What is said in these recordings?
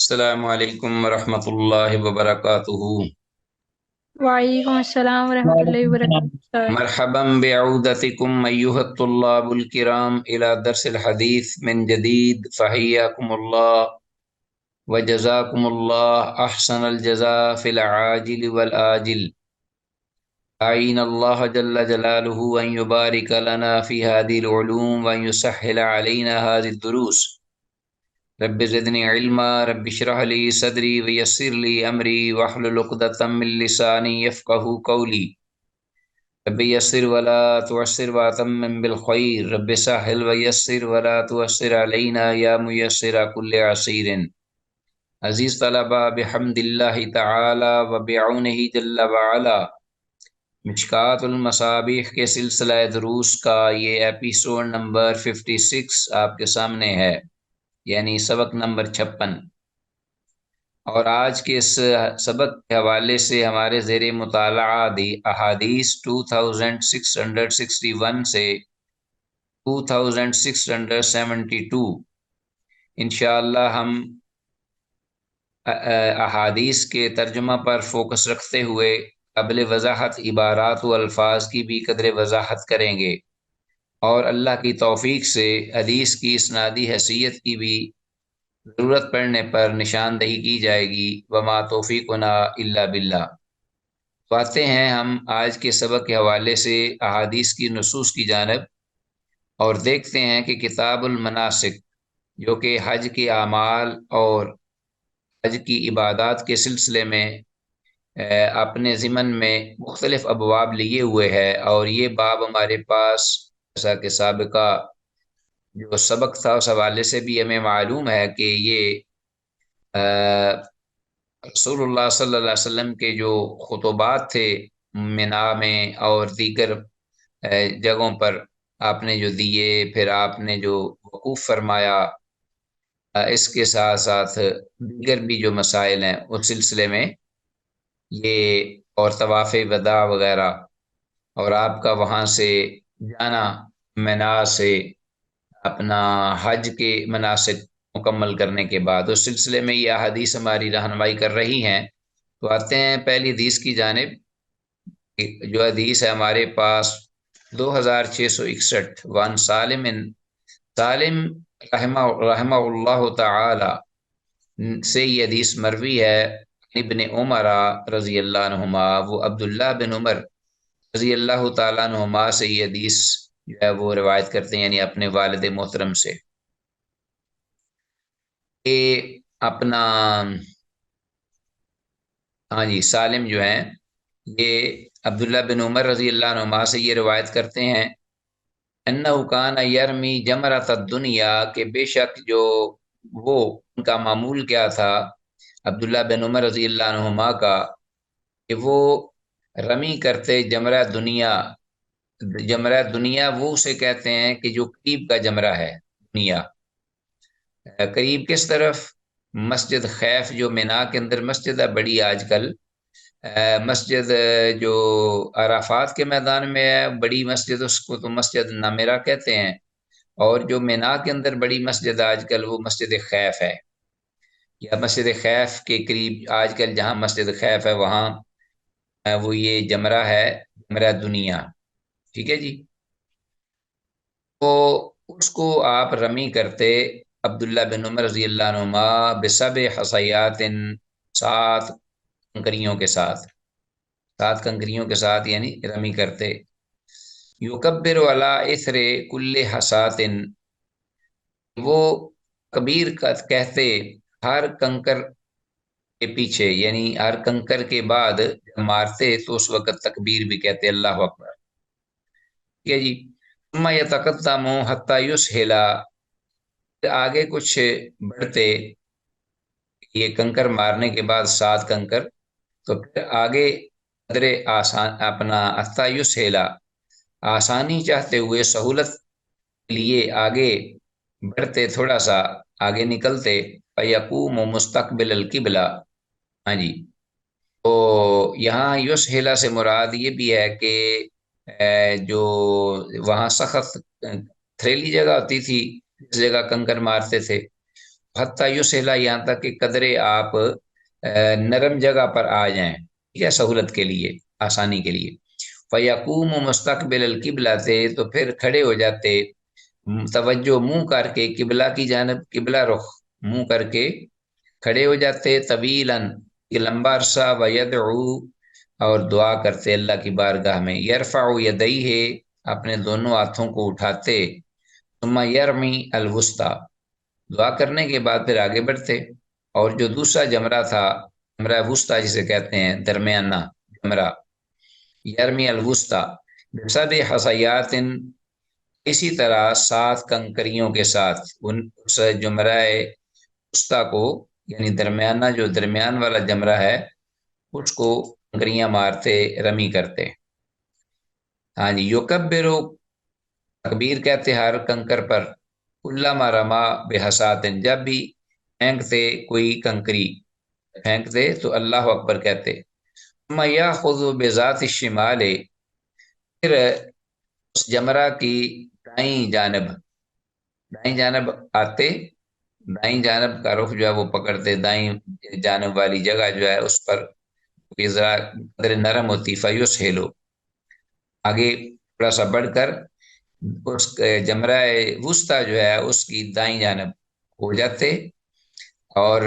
السلام علیکم ورحمۃ اللہ وبرکاتہ۔ وعلیکم السلام ورحمۃ اللہ وبرکاتہ۔ مرحبا بعودتکم ایھا الطلاب الکرام الی درس الحدیث من جدید، فحیاکم اللہ وجزاکم اللہ احسن الجزاء فی العاجل والآجل۔ اعین اللہ جل جلالہ ان یبارک لنا فی هذه العلوم وان یسهل علینا هذه الدروس۔ رب زدنی علما، رب اشرح لی صدری ویسر لی امری واحلل عقدۃ من لسانی یفقہوا قولی۔ رب یسر ولا تعسر واتمم بالخیر، رب سهل ویسر ولا تعسر علینا یا میسر کل عسیر۔ عزیز طلبہ، بحمد اللہ تعالی و بعونہ جل وعلا، مشکوٰۃ المصابیح کے سلسلہ دروس کا یہ ایپیسوڈ نمبر 56 آپ کے سامنے ہے، یعنی سبق نمبر 56۔ اور آج کے اس سبق کے حوالے سے ہمارے زیر مطالعہ احادیث 2661 سے 2672 انشاءاللہ ہم احادیث کے ترجمہ پر فوکس رکھتے ہوئے قبل وضاحت عبارات و الفاظ کی بھی قدر وضاحت کریں گے، اور اللہ کی توفیق سے حدیث کی اسنادی حیثیت کی بھی ضرورت پڑنے پر نشاندہی کی جائے گی۔ وما توفیقنا الا باللہ۔ تو آتے ہیں ہم آج کے سبق کے حوالے سے احادیث کی نصوص کی جانب، اور دیکھتے ہیں کہ کتاب المناسک، جو کہ حج کے اعمال اور حج کی عبادات کے سلسلے میں اپنے ضمن میں مختلف ابواب لیے ہوئے ہے، اور یہ باب ہمارے پاس جیسا کہ سابقہ جو سبق تھا اس حوالے سے بھی ہمیں معلوم ہے کہ یہ رسول اللہ صلی اللہ علیہ وسلم کے جو خطبات تھے منا میں اور دیگر جگہوں پر آپ نے جو دیے، پھر آپ نے جو وقوف فرمایا، اس کے ساتھ ساتھ دیگر بھی جو مسائل ہیں اس سلسلے میں یہ، اور طواف وداع وغیرہ، اور آپ کا وہاں سے جانا منا سے اپنا حج کے مناسک مکمل کرنے کے بعد، اس سلسلے میں یہ حدیث ہماری رہنمائی کر رہی ہیں۔ تو آتے ہیں پہلی حدیث کی جانب، جو حدیث ہے ہمارے پاس 2661، وان سالم سالم رحمہ اللہ تعالی سے یہ حدیث مروی ہے، ابن عمر رضی اللہ عنہما، وہ عبداللہ بن عمر رضی اللہ تعالیٰ عنہما سے یہ حدیث جو ہے وہ روایت کرتے ہیں، یعنی اپنے والد محترم سے، کہ اپنا ہاں جی سالم جو ہیں یہ عبداللہ بن عمر رضی اللہ عنہما سے یہ روایت کرتے ہیں، انہ کان یرمی جمرۃ الدنیا، کہ بے شک جو وہ ان کا معمول کیا تھا عبداللہ بن عمر رضی اللہ عنہما کا، کہ وہ رمی کرتے جمرہ دنیا۔ جمرہ دنیا وہ اسے کہتے ہیں کہ جو قریب کا جمرہ ہے دنیا، قریب کس طرف؟ مسجد خیف جو مینا کے اندر مسجد ہے بڑی آج کل، مسجد جو عرفات کے میدان میں ہے بڑی مسجد، اس کو تو مسجد نامرہ کہتے ہیں، اور جو مینا کے اندر بڑی مسجد آج کل وہ مسجد خیف ہے، یا مسجد خیف کے قریب آج کل جہاں مسجد خیف ہے وہاں وہ یہ جمرہ ہے، جمرہ دنیا، ٹھیک ہے جی۔ تو اس کو آپ رمی کرتے عبداللہ بن عمر رضی اللہ عنہما بسبع حصیات، 7 کنکریوں کے ساتھ، 7 کنکریوں کے ساتھ یعنی رمی کرتے، یکبر علی اثر کل حصات، وہ کبیر کہتے ہر کنکر کے پیچھے، یعنی ہر کنکر کے بعد جب مارتے تو اس وقت تکبیر بھی کہتے، اللہ اکبر، ٹھیک ہے جی۔ ثم یتقدم حتی یسہل، آگے کچھ بڑھتے، یہ کنکر مارنے کے بعد 7 کنکر، تو پھر آگے قدر آسان اپنا حتی یسہل، آسانی چاہتے ہوئے، سہولت کے لیے آگے بڑھتے، تھوڑا سا آگے نکلتے، فیقوم مستقبل القبلہ، ہاں جی۔ تو یہاں یسہلا سے مراد یہ بھی ہے کہ جو وہاں سخت تھریلی جگہ ہوتی تھی، اس جگہ کنکر مارتے تھے، حتیٰ یسہلا، یہاں تک کہ قدرے آپ نرم جگہ پر آ جائیں، ٹھیک ہے، سہولت کے لیے، آسانی کے لیے۔ فیقوم مستقبل القبلہ تھے، تو پھر کھڑے ہو جاتے توجہ منہ کر کے قبلہ کی جانب، قبلہ رخ منہ کر کے کھڑے ہو جاتے، طویلاً، یہ لمبا عرصہ، ویدعو، اور دعا کرتے اللہ کی بارگاہ میں، یرفع یدیہ، اپنے دونوں ہاتھوں کو اٹھاتے، ثم یرمی الوسطی، دعا کرنے کے بعد پھر آگے بڑھتے، اور جو دوسرا جمرہ تھا، جمرہ وسطی جسے کہتے ہیں، درمیانہ جمرہ، یرمی الوسطی بسب حصیات، اسی طرح 7 کنکریوں کے ساتھ، اس جمرہ وسطی کو، یعنی درمیانہ، جو درمیان والا جمرہ ہے، اس کو کنکریاں مارتے، رمی کرتے۔ ہاں جی، یکبرو، تکبیر کہتے ہر کنکر پر، علامہ رما بحسات، جب بھی پھینکتے کوئی کنکری، پھینکتے تو اللہ اکبر کہتے۔ ثم یاخذ بذات الشمال، پھر اس جمرہ کی دائیں جانب آتے، دائیں جانب کا رخ جو ہے وہ پکڑتے، دائیں جانب والی جگہ جو ہے اس پر ذرا قدر نرم ہوتی، فیسہلو، آگے تھوڑا سا بڑھ کر اس جمرہ وسطی جو ہے اس کی دائیں جانب ہو جاتے، اور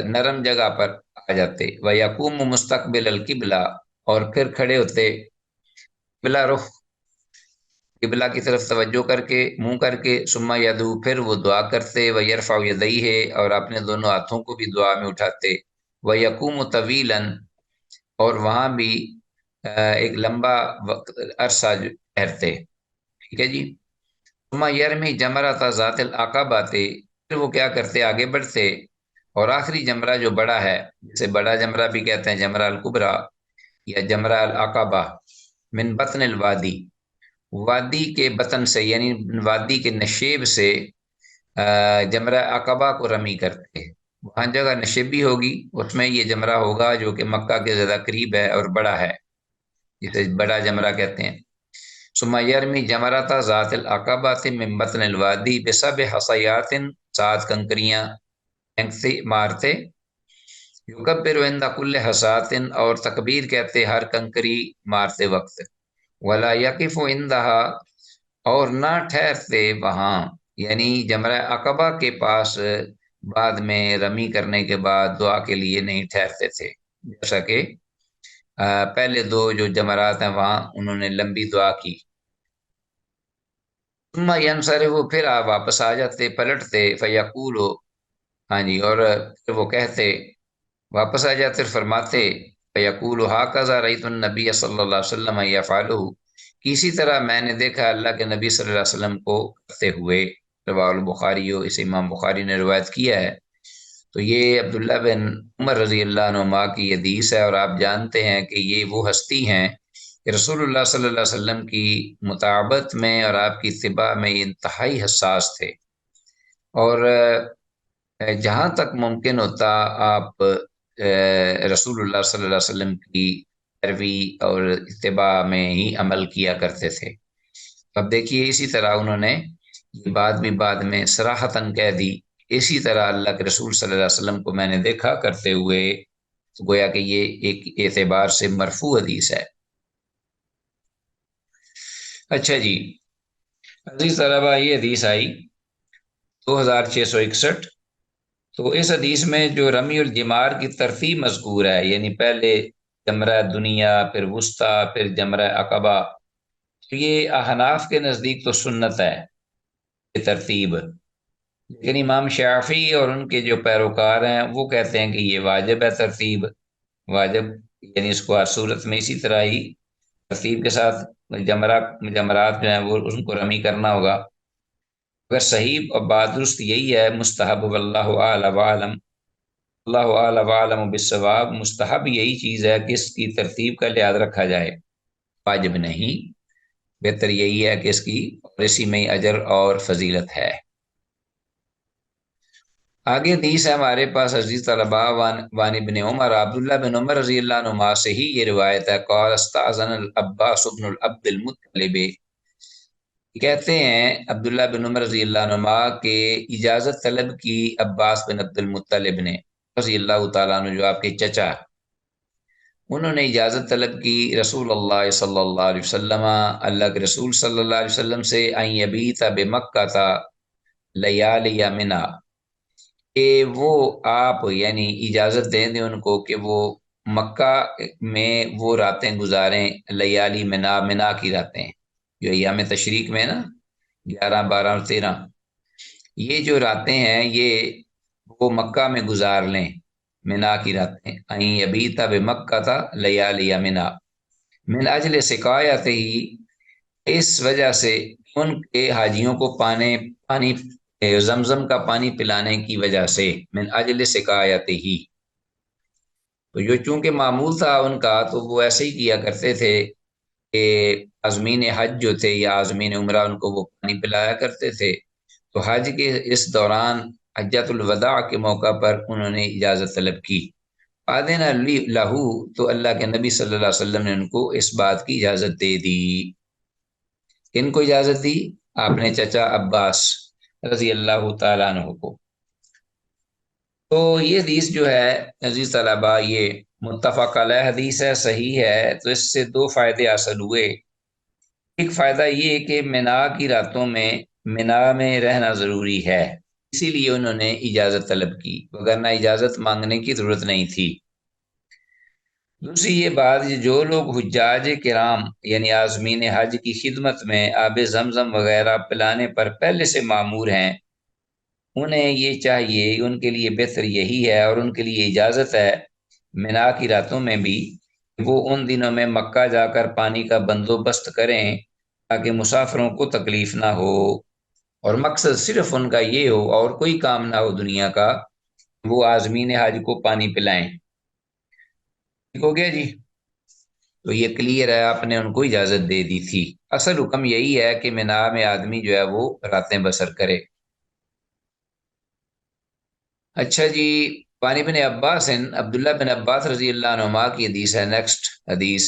نرم جگہ پر آ جاتے، وَيَقُومُ مستقبل القبلہ، اور پھر کھڑے ہوتے قبلہ رخ، قبلہ کی طرف توجہ کر کے، منہ کر کے، ثم یدعو، پھر وہ دعا کرتے، وَيَرْفَعُ یدیہ، اور اپنے دونوں ہاتھوں کو بھی دعا میں اٹھاتے، وَيَقُومُ طویلاً، اور وہاں بھی ایک لمبا وقت عرصہ ٹھہرتے، ٹھیک ہے جی۔ ثم یرمی جمرۃ ذات العقبہ، پھر وہ کیا کرتے، آگے بڑھتے، اور آخری جمرہ جو بڑا ہے، جسے بڑا جمرہ بھی کہتے ہیں، جمرہ الکبریٰ یا جمرہ العقبہ، من بطن الوادی، وادی کے بطن سے، یعنی وادی کے نشیب سے جمرہ عقبہ کو رمی کرتے، وہاں جگہ نشیبی ہوگی، اس میں یہ جمرہ ہوگا جو کہ مکہ کے زیادہ قریب ہے اور بڑا ہے، جسے بڑا جمرہ کہتے ہیں۔ ثم یرمی جمرۃ ذات العقبہ من بطن الوادی بسب حصیات، 7 کنکریاں پھینکتے، مارتے، یکبر عند کل حصات، اور تکبیر کہتے ہر کنکری مارتے وقت، ولا یقف عندہا، اور نہ ٹھہرتے وہاں، یعنی جمرہ عقبہ کے پاس بعد میں رمی کرنے کے بعد دعا کے لیے نہیں ٹھہرتے تھے، جیسا کہ پہلے 2 جو جمرات ہیں وہاں انہوں نے لمبی دعا کی۔ ثم ینصرف، وہ پھر واپس آ جاتے، پلٹتے، فیقول، ہاں جی، اور پھر وہ کہتے، واپس آ جاتے، فرماتے، فیقول ھکذا رأیت النبی صلی اللہ علیہ وسلم یفعلہ، کسی طرح میں نے دیکھا اللہ کے نبی صلی اللہ علیہ وسلم کو کرتے ہوئے، رواه البخاری، اس امام بخاری نے روایت کیا ہے۔ تو یہ عبداللہ بن عمر رضی اللہ عنہما کی حدیث ہے، اور آپ جانتے ہیں کہ یہ وہ ہستی ہیں کہ رسول اللہ صلی اللہ علیہ وسلم کی مطابقت میں اور آپ کی اتباع میں انتہائی حساس تھے، اور جہاں تک ممکن ہوتا آپ رسول اللہ صلی اللہ علیہ وسلم کی پیروی اور اتباع میں ہی عمل کیا کرتے تھے۔ اب دیکھیے، اسی طرح انہوں نے یہ بات بھی بعد میں صراحتاً کہہ دی، اسی طرح اللہ کے رسول صلی اللہ علیہ وسلم کو میں نے دیکھا کرتے ہوئے، گویا کہ یہ ایک اعتبار سے مرفوع حدیث ہے۔ اچھا جی، عزیز طلبہ، یہ حدیث آئی 2661۔ تو اس حدیث میں جو رمی الجمار کی ترتیب مذکور ہے، یعنی پہلے جمرہ دنیا، پھر وسطیٰ، پھر جمرہ عقبہ، تو یہ احناف کے نزدیک تو سنت ہے یہ ترتیب، لیکن امام شافعی اور ان کے جو پیروکار ہیں وہ کہتے ہیں کہ یہ واجب ہے ترتیب، واجب، یعنی اس کو ہر صورت میں اسی طرح ہی ترتیب کے ساتھ جمرات جو ہیں وہ ان کو رمی کرنا ہوگا۔ اگر صحیح اور بات درست یہی ہے، مستحب، واللہ اعلم وعلم، اللہ اعلم وعلم بالصواب، مستحب یہی چیز ہے کہ اس کی ترتیب کا لحاظ رکھا جائے، واجب نہیں، بہتر یہی ہے کہ اس کی، اور اسی میں اجر اور فضیلت ہے۔ آگے حدیث ہے ہمارے پاس عزیز طلباء، وان ابن عمر، عبداللہ بن عمر رضی اللہ عنہما سے ہی یہ روایت ہے، قال استاذن العباس بن العبد المطلب، کہتے ہیں عبداللہ بن عمر رضی اللہ عنہما کے اجازت طلب کی عباس بن عبد المطلب نے رضی اللہ تعالیٰ عنہ، جو آپ کے چچا، انہوں نے اجازت طلب کی رسول اللہ صلی اللہ علیہ وسلم، اللہ کے رسول صلی اللہ علیہ وسلم سے، ان یبیت بمکہ تھا لیالی منا، کہ وہ آپ یعنی اجازت دیں دیں ان کو کہ وہ مکہ میں وہ راتیں گزاریں، لیالی منا، منا کی راتیں جو ایام تشریق میں نا 11 12 اور 13، یہ جو راتیں ہیں یہ وہ مکہ میں گزار لیں، منا کی راتیں، این ابیتا بے مکہ تھا لیالی منا، من اجل سقایت ہی، اس وجہ سے ان کے حاجیوں کو پانی زمزم کا پانی پلانے کی وجہ سے، من اجل سقایت ہی، تو جو چونکہ معمول تھا ان کا تو وہ ایسے ہی کیا کرتے تھے کہ عازمین حج جو تھے یا عازمین عمرہ ان کو وہ پانی پلایا کرتے تھے، تو حج کے اس دوران حجۃ الوداع کے موقع پر انہوں نے اجازت طلب کی، آدین لہو، تو اللہ کے نبی صلی اللہ علیہ وسلم نے ان کو اس بات کی اجازت دے دی۔ کن کو اجازت دی؟ آپ نے چچا عباس رضی اللہ تعالیٰ عنہ کو۔ تو یہ حدیث جو ہے عزیز طلبا، یہ متفق علیہ حدیث ہے، صحیح ہے، تو اس سے دو فائدے حاصل ہوئے۔ ایک فائدہ یہ کہ مینا کی راتوں میں مینا میں رہنا ضروری ہے، اسی لیے انہوں نے اجازت طلب کی، وگرنہ اجازت مانگنے کی ضرورت نہیں تھی۔ دوسری یہ بات، جو لوگ حجاج کرام یعنی عازمین حج کی خدمت میں آب زمزم وغیرہ پلانے پر پہلے سے معمور ہیں، انہیں یہ چاہیے، ان کے لیے بہتر یہی ہے اور ان کے لیے اجازت ہے مینا کی راتوں میں بھی، وہ ان دنوں میں مکہ جا کر پانی کا بندوبست کریں تاکہ مسافروں کو تکلیف نہ ہو، اور مقصد صرف ان کا یہ ہو اور کوئی کام نہ ہو دنیا کا، وہ عازمین حج کو پانی پلائیں۔ ٹھیک ہو گیا جی؟ تو یہ کلیئر ہے، آپ نے ان کو اجازت دے دی تھی۔ اصل حکم یہی ہے کہ مینا میں آدمی جو ہے وہ راتیں بسر کرے۔ اچھا جی، وعن ابن عباس، عبداللہ بن عباس رضی اللہ عنہما کی حدیث ہے، نیکسٹ حدیث،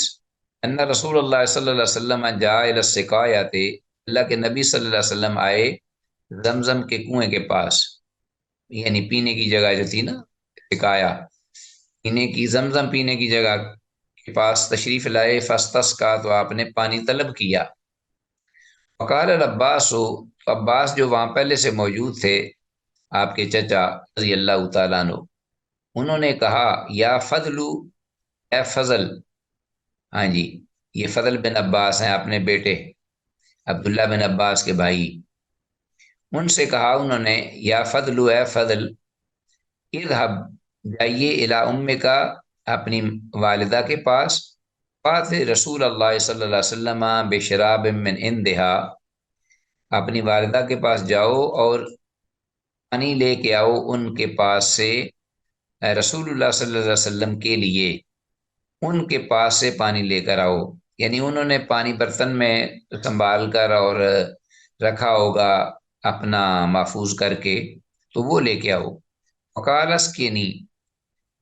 ان رسول اللہ صلی اللہ علیہ وسلم جاء الی السقایۃ، اللہ کے نبی صلی اللہ علیہ وسلم آئے زمزم کے کنویں کے پاس، یعنی پینے کی جگہ جو تھی نا، سقایا، پینے کی، زمزم پینے کی جگہ کے پاس تشریف لائے، فاستسقا، تو آپ نے پانی طلب کیا، وقال العباس، تو عباس جو وہاں پہلے سے موجود تھے، آپ کے چچا رضی اللہ تعالیٰ عنہ، انہوں نے کہا، یا فضل، اے فضل، ہاں جی، یہ فضل بن عباس ہیں اپنے بیٹے عبداللہ بن عباس کے بھائی، ان سے کہا انہوں نے، یا فضل، اے فضل، اذهب، جائیے، الی امک، اپنی والدہ کے پاس، فات رسول اللہ صلی اللہ علیہ وسلم بشراب من عندہا، اپنی والدہ کے پاس جاؤ اور پانی لے کے آؤ ان کے پاس سے، رسول اللہ صلی اللہ علیہ وسلم کے لیے ان کے پاس سے پانی لے کر آؤ، یعنی انہوں نے پانی برتن میں سنبھال کر اور رکھا ہوگا اپنا محفوظ کر کے، تو وہ لے کے آؤ۔ وقالس کے نی،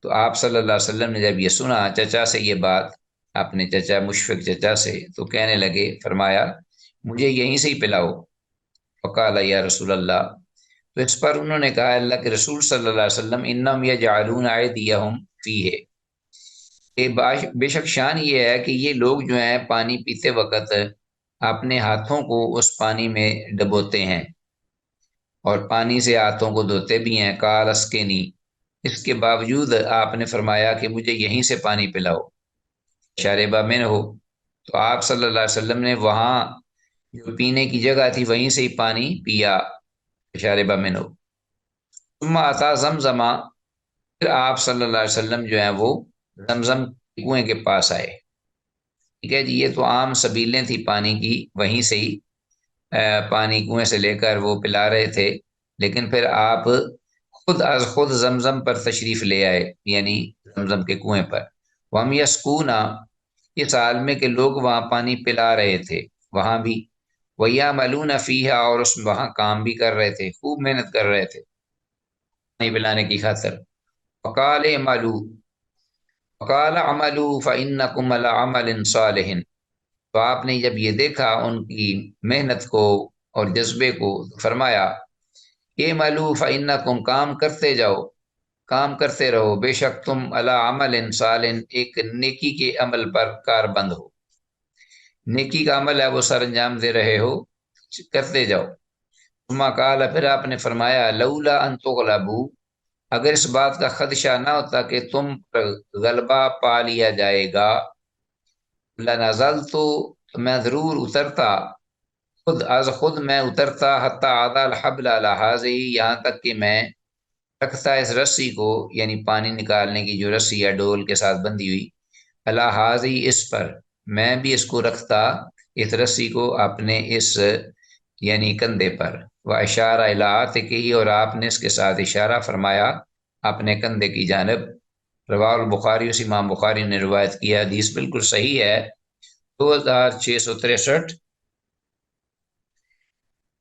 تو آپ صلی اللہ علیہ وسلم نے جب یہ سنا چچا سے یہ بات، اپنے چچا مشفق چچا سے، تو کہنے لگے، فرمایا، مجھے یہیں سے ہی پلاؤ۔ وقال یا رسول اللہ، تو اس پر انہوں نے کہا، اللہ کے رسول صلی اللہ علیہ وسلم، انہم یجعلون ایدیہم فیہ، کہ بے شک شان یہ ہے کہ یہ لوگ جو ہیں پانی پیتے وقت اپنے ہاتھوں کو اس پانی میں ڈبوتے ہیں اور پانی سے ہاتھوں کو دھوتے بھی ہیں، قال اسقنی، اس کے باوجود آپ نے فرمایا کہ مجھے یہیں سے پانی پلاؤ، شاربہ من ہو، تو آپ صلی اللہ علیہ وسلم نے وہاں جو پینے کی جگہ تھی وہیں سے ہی پانی پیا، شاربہ من ہو، ثم اتا زمزمہ، پھر آپ صلی اللہ علیہ وسلم جو ہیں وہ زمزم کنویں کے پاس آئے۔ ٹھیک ہے جی، یہ تو عام سبیلیں تھی پانی کی، وہیں سے ہی پانی کنویں سے لے کر وہ پلا رہے تھے، لیکن پھر آپ خود از خود زمزم پر تشریف لے آئے، یعنی زمزم کے کنویں پر، وہم یسقونا، اس حال میں کہ لوگ وہاں پانی پلا رہے تھے وہاں بھی، ویعملون فیہا، اور اس میں وہاں کام بھی کر رہے تھے، خوب محنت کر رہے تھے پانی پلانے کی خاطر۔ وقال اعملوا، وقال اعملوا فانکم علی عمل صالح، تو آپ نے جب یہ دیکھا ان کی محنت کو اور جذبے کو، تو فرمایا یہ معلوم فإنکم، کام کرتے جاؤ، کام کرتے رہو، بے شک تم علی عمل صالح، ایک نیکی کے عمل پر کار بند ہو، نیکی کا عمل ہے وہ سر انجام دے رہے ہو، کرتے جاؤ۔ ثم قال، پھر آپ نے فرمایا لولا ان تغلبوا، اگر اس بات کا خدشہ نہ ہوتا کہ تم پر غلبہ پا لیا جائے گا، لنزلت، تو میں ضرور اترتا، خود از خود میں اترتا، حتی عضا الحبل علی ہذہ، یہاں تک کہ میں رکھتا اس رسی کو، یعنی پانی نکالنے کی جو رسی ہے ڈول کے ساتھ بندھی ہوئی، علی ہذہ، اس پر، میں بھی اس کو رکھتا، اس رسی کو اپنے اس یعنی کندھے پر، وہ اشارہ الی عاتقہ، اور آپ نے اس کے ساتھ اشارہ فرمایا اپنے کندھے کی جانب۔ رواہ البخاری، اس امام بخاری نے روایت کیا، حدیث بالکل صحیح ہے، 2663۔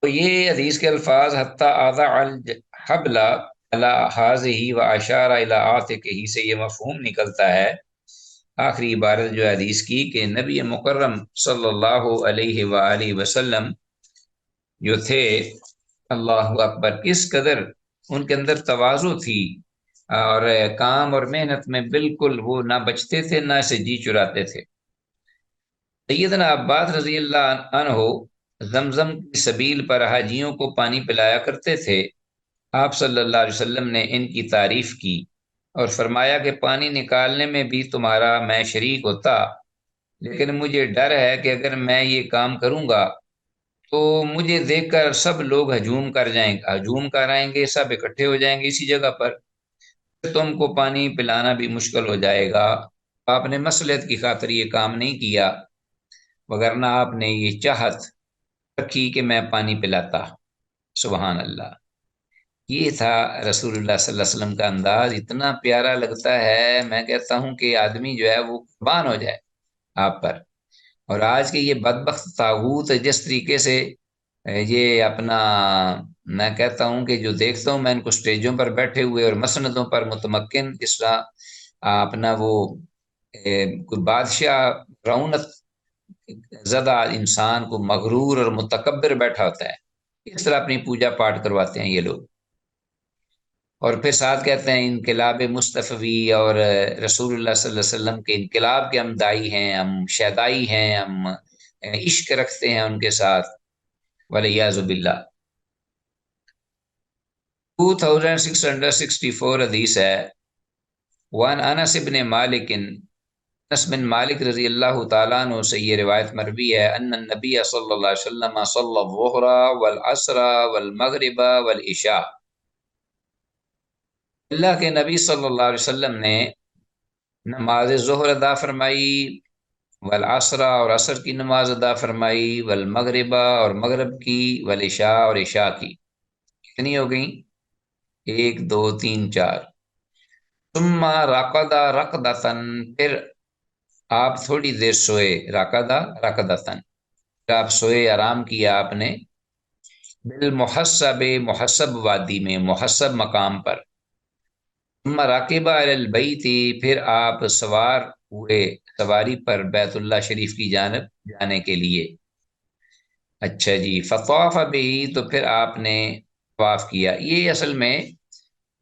تو یہ حدیث کے الفاظ حتی اضع الحبل علی ہذہ و اشار الی عاتقہ سے یہ مفہوم نکلتا ہے، آخری عبارت جو حدیث کی، کہ نبی مکرم صلی اللہ علیہ وآلہ وسلم جو تھے، اللہ اکبر، کس قدر ان کے اندر تواضع تھی، اور کام اور محنت میں بالکل وہ نہ بچتے تھے نہ اسے جی چراتے تھے۔ سیدنا عباس رضی اللہ عنہ زمزم کی سبیل پر حاجیوں کو پانی پلایا کرتے تھے، آپ صلی اللہ علیہ وسلم نے ان کی تعریف کی اور فرمایا کہ پانی نکالنے میں بھی تمہارا میں شریک ہوتا، لیکن مجھے ڈر ہے کہ اگر میں یہ کام کروں گا تو مجھے دیکھ کر سب لوگ ہجوم کر آئیں گے، سب اکٹھے ہو جائیں گے اسی جگہ پر، تم کو پانی پلانا بھی مشکل ہو جائے گا۔ آپ نے مصلحت کی خاطر یہ کام نہیں کیا، وگرنہ آپ نے یہ چاہت رکھی کہ میں پانی پلاتا۔ سبحان اللہ، یہ تھا رسول اللہ صلی اللہ علیہ وسلم کا انداز، اتنا پیارا لگتا ہے، میں کہتا ہوں کہ آدمی جو ہے وہ قربان ہو جائے آپ پر۔ اور آج کے یہ بدبخت طاغوت جس طریقے سے یہ اپنا، میں کہتا ہوں کہ جو دیکھتا ہوں میں ان کو سٹیجوں پر بیٹھے ہوئے اور مسندوں پر متمکن، جس طرح اپنا وہ کوئی بادشاہ رونق زدہ انسان کو مغرور اور متکبر بیٹھا ہوتا ہے، اس طرح اپنی پوجا پاٹ کرواتے ہیں یہ لوگ، اور پھر ساتھ کہتے ہیں انقلاب مصطفی، اور رسول اللہ صلی اللہ علیہ وسلم کے انقلاب کے ہم دائی ہیں، ہم شیدائی ہیں، ہم عشق رکھتے ہیں ان کے ساتھ، ولیعذ باللہ۔ 2664 حدیث ہے، وان انس بن مالک، انس بن مالک رضی اللہ تعالیٰ عنہ سے یہ روایت مروی ہے، ان النبی صلی اللہ علیہ وسلم صلی الظہر والعصر والمغرب والعشاء، اللہ کے نبی صلی اللہ علیہ وسلم نے نماز ظہر ادا فرمائی، والعصر، اور عصر کی نماز ادا فرمائی، والمغرب، اور مغرب کی، والعشاء، اور عشاء کی۔ کتنی ہو گئیں؟ 1 2 3 4۔ ثم رقد رقدتن، پھر آپ تھوڑی دیر سوئے، رقدہ رقدتن، پھر آپ سوئے، آرام کیا آپ نے، بالمحسب، محسب وادی میں، محسب مقام پر، ثم راکب علی البیت، پھر آپ سوار ہوئے، سواری پر بیت اللہ شریف کی جانب جانے کے لیے۔ اچھا جی، فطاف بھی، تو پھر آپ نے طواف کیا، یہ اصل میں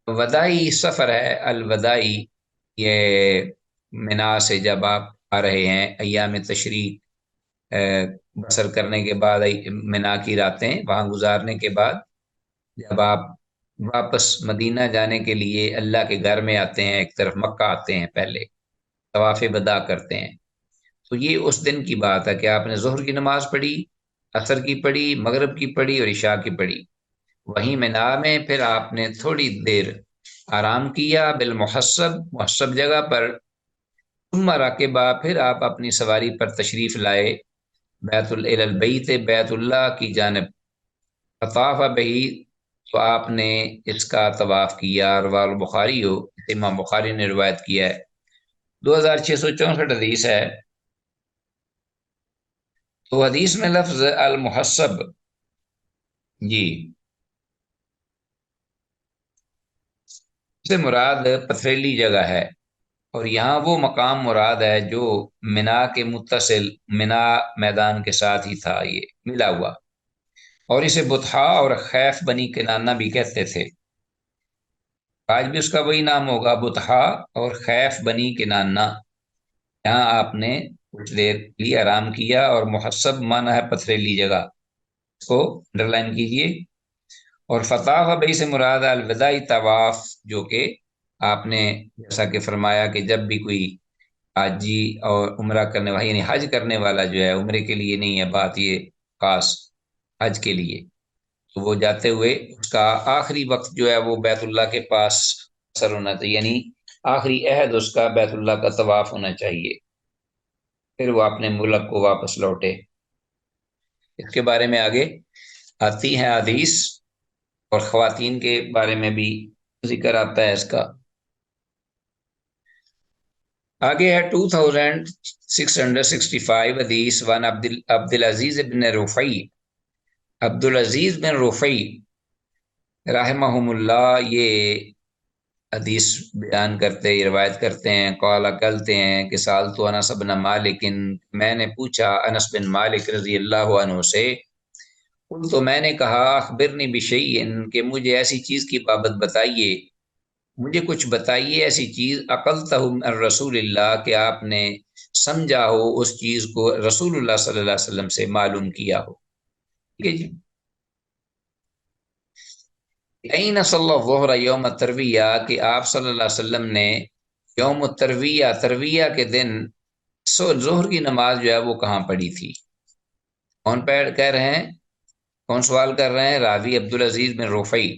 وداعی سفر ہے، الوداعی، یہ منا سے جب آپ آ رہے ہیں ایام تشریق بسر کرنے کے بعد، منا کی راتیں وہاں گزارنے کے بعد، جب آپ واپس مدینہ جانے کے لیے اللہ کے گھر میں آتے ہیں، ایک طرف مکہ آتے ہیں، پہلے طواف ودا کرتے ہیں، تو یہ اس دن کی بات ہے کہ آپ نے ظہر کی نماز پڑھی، عصر کی پڑھی، مغرب کی پڑھی، اور عشاء کی پڑھی، وہیں منا میں پھر آپ نے تھوڑی دیر آرام کیا، بالمحسب، محسب جگہ پر، ثم راکبہ، پھر آپ اپنی سواری پر تشریف لائے، بیت البیت، بیت اللہ کی جانب، فطاف بہی، تو آپ نے اس کا طواف کیا، رواه البخاری ہو، امام بخاری نے روایت کیا ہے، 2664 حدیث ہے۔ تو حدیث میں لفظ المحسب، جی، سے مراد پتھریلی جگہ ہے، اور یہاں وہ مقام مراد ہے جو منا کے متصل منا میدان کے ساتھ ہی تھا، یہ ملا ہوا، اور اسے بطحا اور خیف بنی کنانہ بھی کہتے تھے۔ آج بھی اس کا وہی نام ہوگا، بطحا اور خیف بنی کنانہ۔ یہاں آپ نے کچھ دیر لی آرام کیا، اور محسب مانا ہے پتھریلی جگہ، اس کو انڈر لائن کیجیے۔ اور فتح بئی سے مراد الوداعی طواف، جو کہ آپ نے جیسا کہ فرمایا کہ جب بھی کوئی حاجی اور عمرہ کرنے والا، یعنی حج کرنے والا جو ہے، عمرے کے لیے نہیں ہے بات، یہ خاص حج کے لیے، تو وہ جاتے ہوئے اس کا آخری وقت جو ہے وہ بیت اللہ کے پاس اثر ہونا چاہیے، یعنی آخری عہد اس کا بیت اللہ کا طواف ہونا چاہیے، پھر وہ اپنے ملک کو واپس لوٹے۔ اس کے بارے میں آگے آتی ہیں حدیث، اور خواتین کے بارے میں بھی ذکر آتا ہے اس کا۔ آگے ہے 2665 حدیث، وان عبد العزیز بن رفیع، عبد العزیز بن رفیع رحمہم اللہ یہ حدیث بیان کرتے، روایت کرتے ہیں، قال کہتے ہیں کہ سالت انس بن مالک، میں نے پوچھا انس بن مالک رضی اللہ عنہ سے، تو میں نے کہا اخبرنی بشیء، کہ مجھے ایسی چیز کی بابت بتائیے، مجھے کچھ بتائیے ایسی چیز عقلتہ من رسول اللہ، کہ آپ نے سمجھا ہو اس چیز کو رسول اللہ صلی اللہ علیہ وسلم سے معلوم کیا ہو۔ ٹھیک ہے جی۔ این صلی الظہر یوم الترویہ، کہ آپ صلی اللہ علیہ وسلم نے یوم الترویہ، ترویہ کے دن ظہر کی نماز جو ہے وہ کہاں پڑھی تھی؟ کون کہہ رہے ہیں، کون سوال کر رہے ہیں؟ راوی عبد العزیز بن رفیع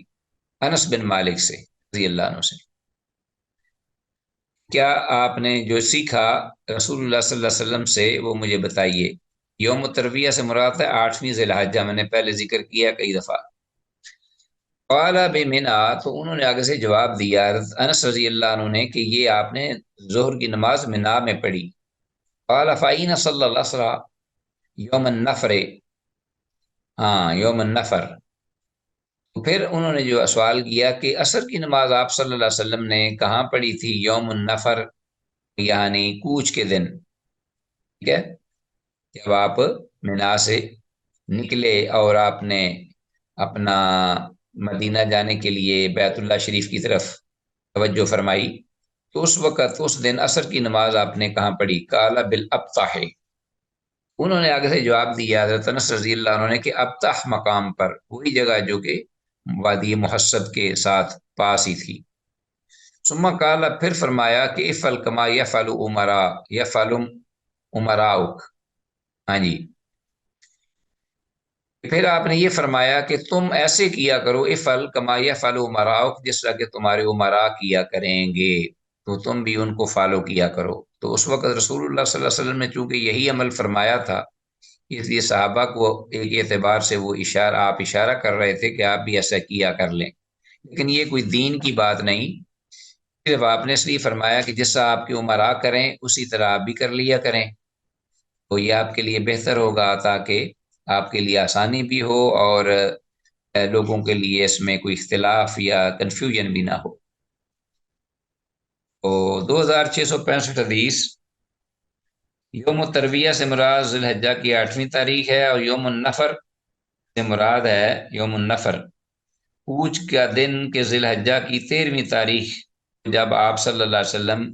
انس بن مالک سے رضی اللہ عنہ سے، کیا آپ نے جو سیکھا رسول اللہ صلی اللہ علیہ وسلم سے وہ مجھے بتائیے۔ یوم الترویہ سے مراد ہے 8ویں ذی الحجہ، میں نے پہلے ذکر کیا کئی دفعہ۔ قال بمنا، تو انہوں نے آگے سے جواب دیا انس رضی اللہ عنہ نے کہ یہ آپ نے ظہر کی نماز منا میں پڑھی۔ قال فإن صلی اللہ علیہ وسلم یوم النفر، ہاں یوم النفر، تو پھر انہوں نے جو سوال کیا کہ عصر کی نماز آپ صلی اللہ علیہ وسلم نے کہاں پڑھی تھی؟ یوم النفر یعنی کوچ کے دن، ٹھیک ہے، جب آپ منا سے نکلے اور آپ نے اپنا مدینہ جانے کے لیے بیت اللہ شریف کی طرف توجہ فرمائی، تو اس وقت اس دن عصر کی نماز آپ نے کہاں پڑھی؟ قال بالابطح، انہوں نے آگے سے جواب دیا حضرت انس رضی اللہ عنہ نے کہ ابطح مقام پر، وہی جگہ جو کہ وادی محسب کے ساتھ پاس ہی تھی۔ ثم قال، پھر فرمایا کہ افعل کما یفعل امراؤک، ہاں جی، پھر آپ نے یہ فرمایا کہ تم ایسے کیا کرو، افعل کما یفعل امراؤک، جس طرح کہ تمہارے امراء کیا کریں گے تو تم بھی ان کو فالو کیا کرو۔ تو اس وقت رسول اللہ صلی اللہ علیہ وسلم نے چونکہ یہی عمل فرمایا تھا، اس لیے صحابہ کو ایک اعتبار سے وہ آپ اشارہ کر رہے تھے کہ آپ بھی ایسا کیا کر لیں، لیکن یہ کوئی دین کی بات نہیں، صرف آپ نے اس لیے فرمایا کہ جس طرح آپ کی امراء کریں اسی طرح آپ بھی کر لیا کریں، تو یہ آپ کے لیے بہتر ہوگا، تاکہ آپ کے لیے آسانی بھی ہو اور لوگوں کے لیے اس میں کوئی اختلاف یا کنفیوژن بھی نہ ہو۔ تو 2665 حدیث، یوم الترویہ سے مراد ذی الحجہ کی 8ویں تاریخ ہے، اور یوم النفر سے مراد ہے یوم النفر کوچ کا دن کے ذی الحجہ کی 13ویں تاریخ، جب آپ صلی اللہ علیہ وسلم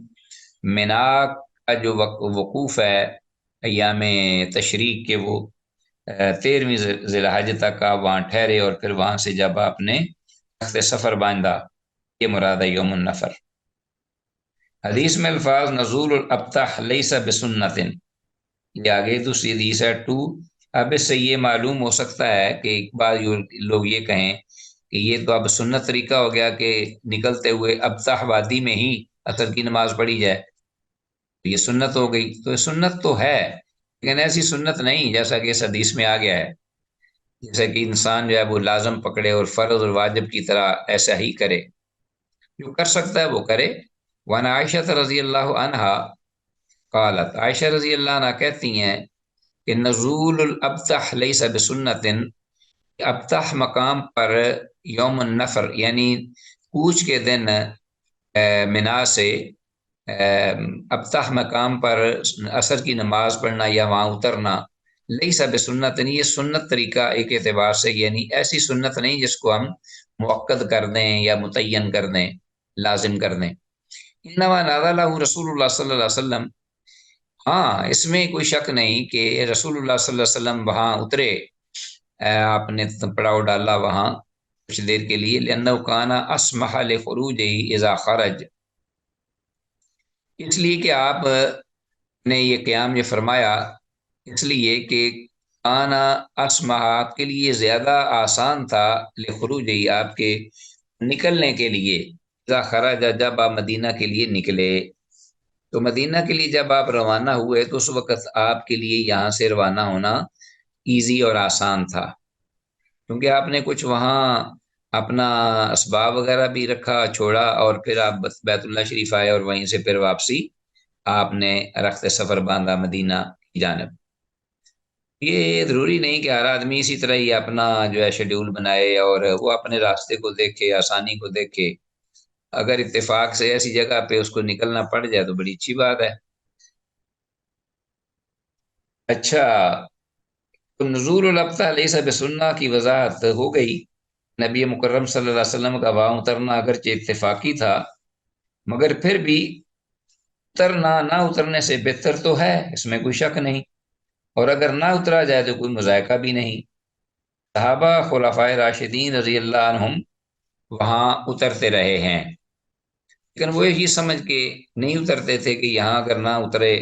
منا کا جو وقوف ہے ایام تشریق کے، وہ 13ویں ذی الحجہ تک آپ وہاں ٹھہرے، اور پھر وہاں سے جب آپ نے تخت سفر باندھا، یہ مراد ہے یوم النفر۔ حدیث میں الفاظ نزول الابطح لیس بسنت، یہ آگے دوسری حدیث ہے 2۔ اب اس سے یہ معلوم ہو سکتا ہے کہ ایک بار لوگ یہ کہیں کہ یہ تو اب سنت طریقہ ہو گیا کہ نکلتے ہوئے ابطح وادی میں ہی عصر کی نماز پڑھی جائے، تو یہ سنت ہو گئی۔ تو یہ سنت تو ہے، لیکن ایسی سنت نہیں جیسا کہ اس حدیث میں آ گیا ہے، جیسا کہ انسان جو ہے وہ لازم پکڑے اور فرض اور واجب کی طرح ایسا ہی کرے، جو کر سکتا ہے وہ کرے۔ وعن عائشہ رضی اللہ عنہا قالت، عائشہ رضی اللہ عنہ کہتی ہیں کہ نزول الابطح لیس بسنت، ابطح مقام پر یوم النفر یعنی کوچ کے دن منا سے ابتح مقام پر عصر کی نماز پڑھنا یا وہاں اترنا لئی سب سنت نہیں، یہ سنت طریقہ ایک اعتبار سے، یعنی ایسی سنت نہیں جس کو ہم موقت کر دیں یا متعین کر دیں، لازم کر دیں۔ انما نادى له رسول اللہ صلی اللہ علیہ وسلم، ہاں اس میں کوئی شک نہیں کہ رسول اللہ صلی اللہ علیہ وسلم وہاں اترے، آپ نے پڑاؤ ڈالا وہاں کچھ دیر کے لیے، لأنه كان اسمح لخروجه اذا خرج، اس لیے کہ آپ نے یہ قیام یہ فرمایا اس لیے کہ آنا اسمح آپ کے لیے زیادہ آسان تھا، لخروجه آپ کے نکلنے کے لیے، اذا خرج جب آپ مدینہ کے لیے نکلے، تو مدینہ کے لیے جب آپ روانہ ہوئے تو اس وقت آپ کے لیے یہاں سے روانہ ہونا ایزی اور آسان تھا، کیونکہ آپ نے کچھ وہاں اپنا اسباب وغیرہ بھی رکھا چھوڑا، اور پھر آپ بیت اللہ شریف آئے اور وہیں سے پھر واپسی آپ نے رخت سفر باندھا مدینہ کی جانب۔ یہ ضروری نہیں کہ ہر آدمی اسی طرح ہی اپنا جو ہے شیڈیول بنائے اور وہ اپنے راستے کو دیکھے، آسانی کو دیکھے، اگر اتفاق سے ایسی جگہ پہ اس کو نکلنا پڑ جائے تو بڑی اچھی بات ہے۔ اچھا، تو نزول الابطح لیسا بسنہ کی وضاحت ہو گئی۔ نبی مکرم صلی اللہ علیہ وسلم کا وہاں اترنا اگرچہ اتفاقی تھا، مگر پھر بھی اترنا نہ اترنے سے بہتر تو ہے، اس میں کوئی شک نہیں، اور اگر نہ اترا جائے تو کوئی مذائقہ بھی نہیں۔ صحابہ خلفائے راشدین رضی اللہ عنہم وہاں اترتے رہے ہیں، لیکن وہ یہ سمجھ کے نہیں اترتے تھے کہ یہاں اگر نہ اترے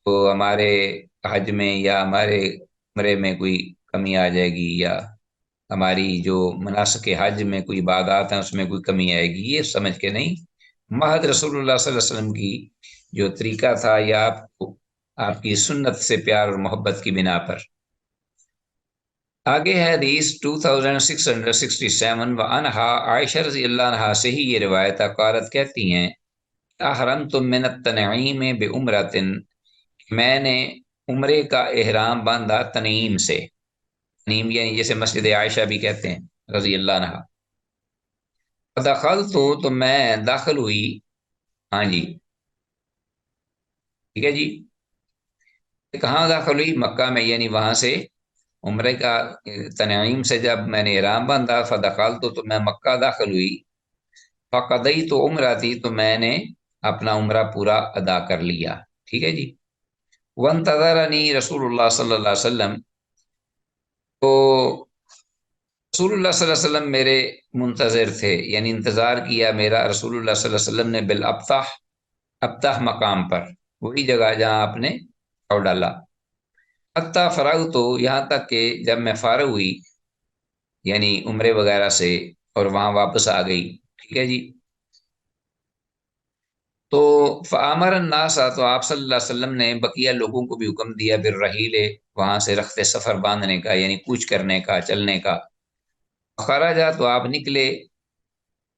تو ہمارے حج میں یا ہمارے عمرے میں کوئی کمی آ جائے گی، یا ہماری جو مناسک حج میں کوئی عبادات ہیں اس میں کوئی کمی آئے گی، یہ سمجھ کے نہیں، محض رسول اللہ صلی اللہ علیہ وسلم کی جو طریقہ تھا یا آپ کو آپ کی سنت سے پیار اور محبت کی بنا پر۔ آگے ہے حدیث 2667 وعنہا، عائشہ رضی اللہ عنہا سے ہی یہ روایت قالت کہتی ہیں، احرمت من التنعیم بعمرۃ، میں نے عمرے کا احرام باندھا تنعیم سے، تنعیم یعنی جیسے مسجد عائشہ بھی کہتے ہیں رضی اللہ عنہ۔ دخلت تو میں داخل ہوئی، ہاں جی ٹھیک ہے جی، کہاں داخل ہوئی؟ مکہ میں، یعنی وہاں سے عمرے کا تنعیم سے جب میں نے احرام باندھا، فدخلت تو میں مکہ داخل ہوئی، فقضیت عمرہ تھی تو میں نے اپنا عمرہ پورا ادا کر لیا، ٹھیک ہے جی۔ وانتظرنی رسول اللہ صلی اللہ علیہ وسلم، تو رسول اللہ صلی اللہ علیہ وسلم میرے منتظر تھے، یعنی انتظار کیا میرا رسول اللہ صلی اللہ علیہ وسلم نے بالابطح، ابطح مقام پر، وہی جگہ جہاں آپ نے پاؤ ڈالا، حتی فراغ تو یہاں تک کہ جب میں فارغ ہوئی یعنی عمرے وغیرہ سے اور وہاں واپس آ گئی، ٹھیک ہے جی۔ تو فامر الناس، تو آپ صلی اللہ علیہ وسلم نے بقیہ لوگوں کو بھی حکم دیا بالرحیل، وہاں سے رخت سفر باندھنے کا، یعنی کوچ کرنے کا، چلنے کا۔ خراجہ تو آپ نکلے،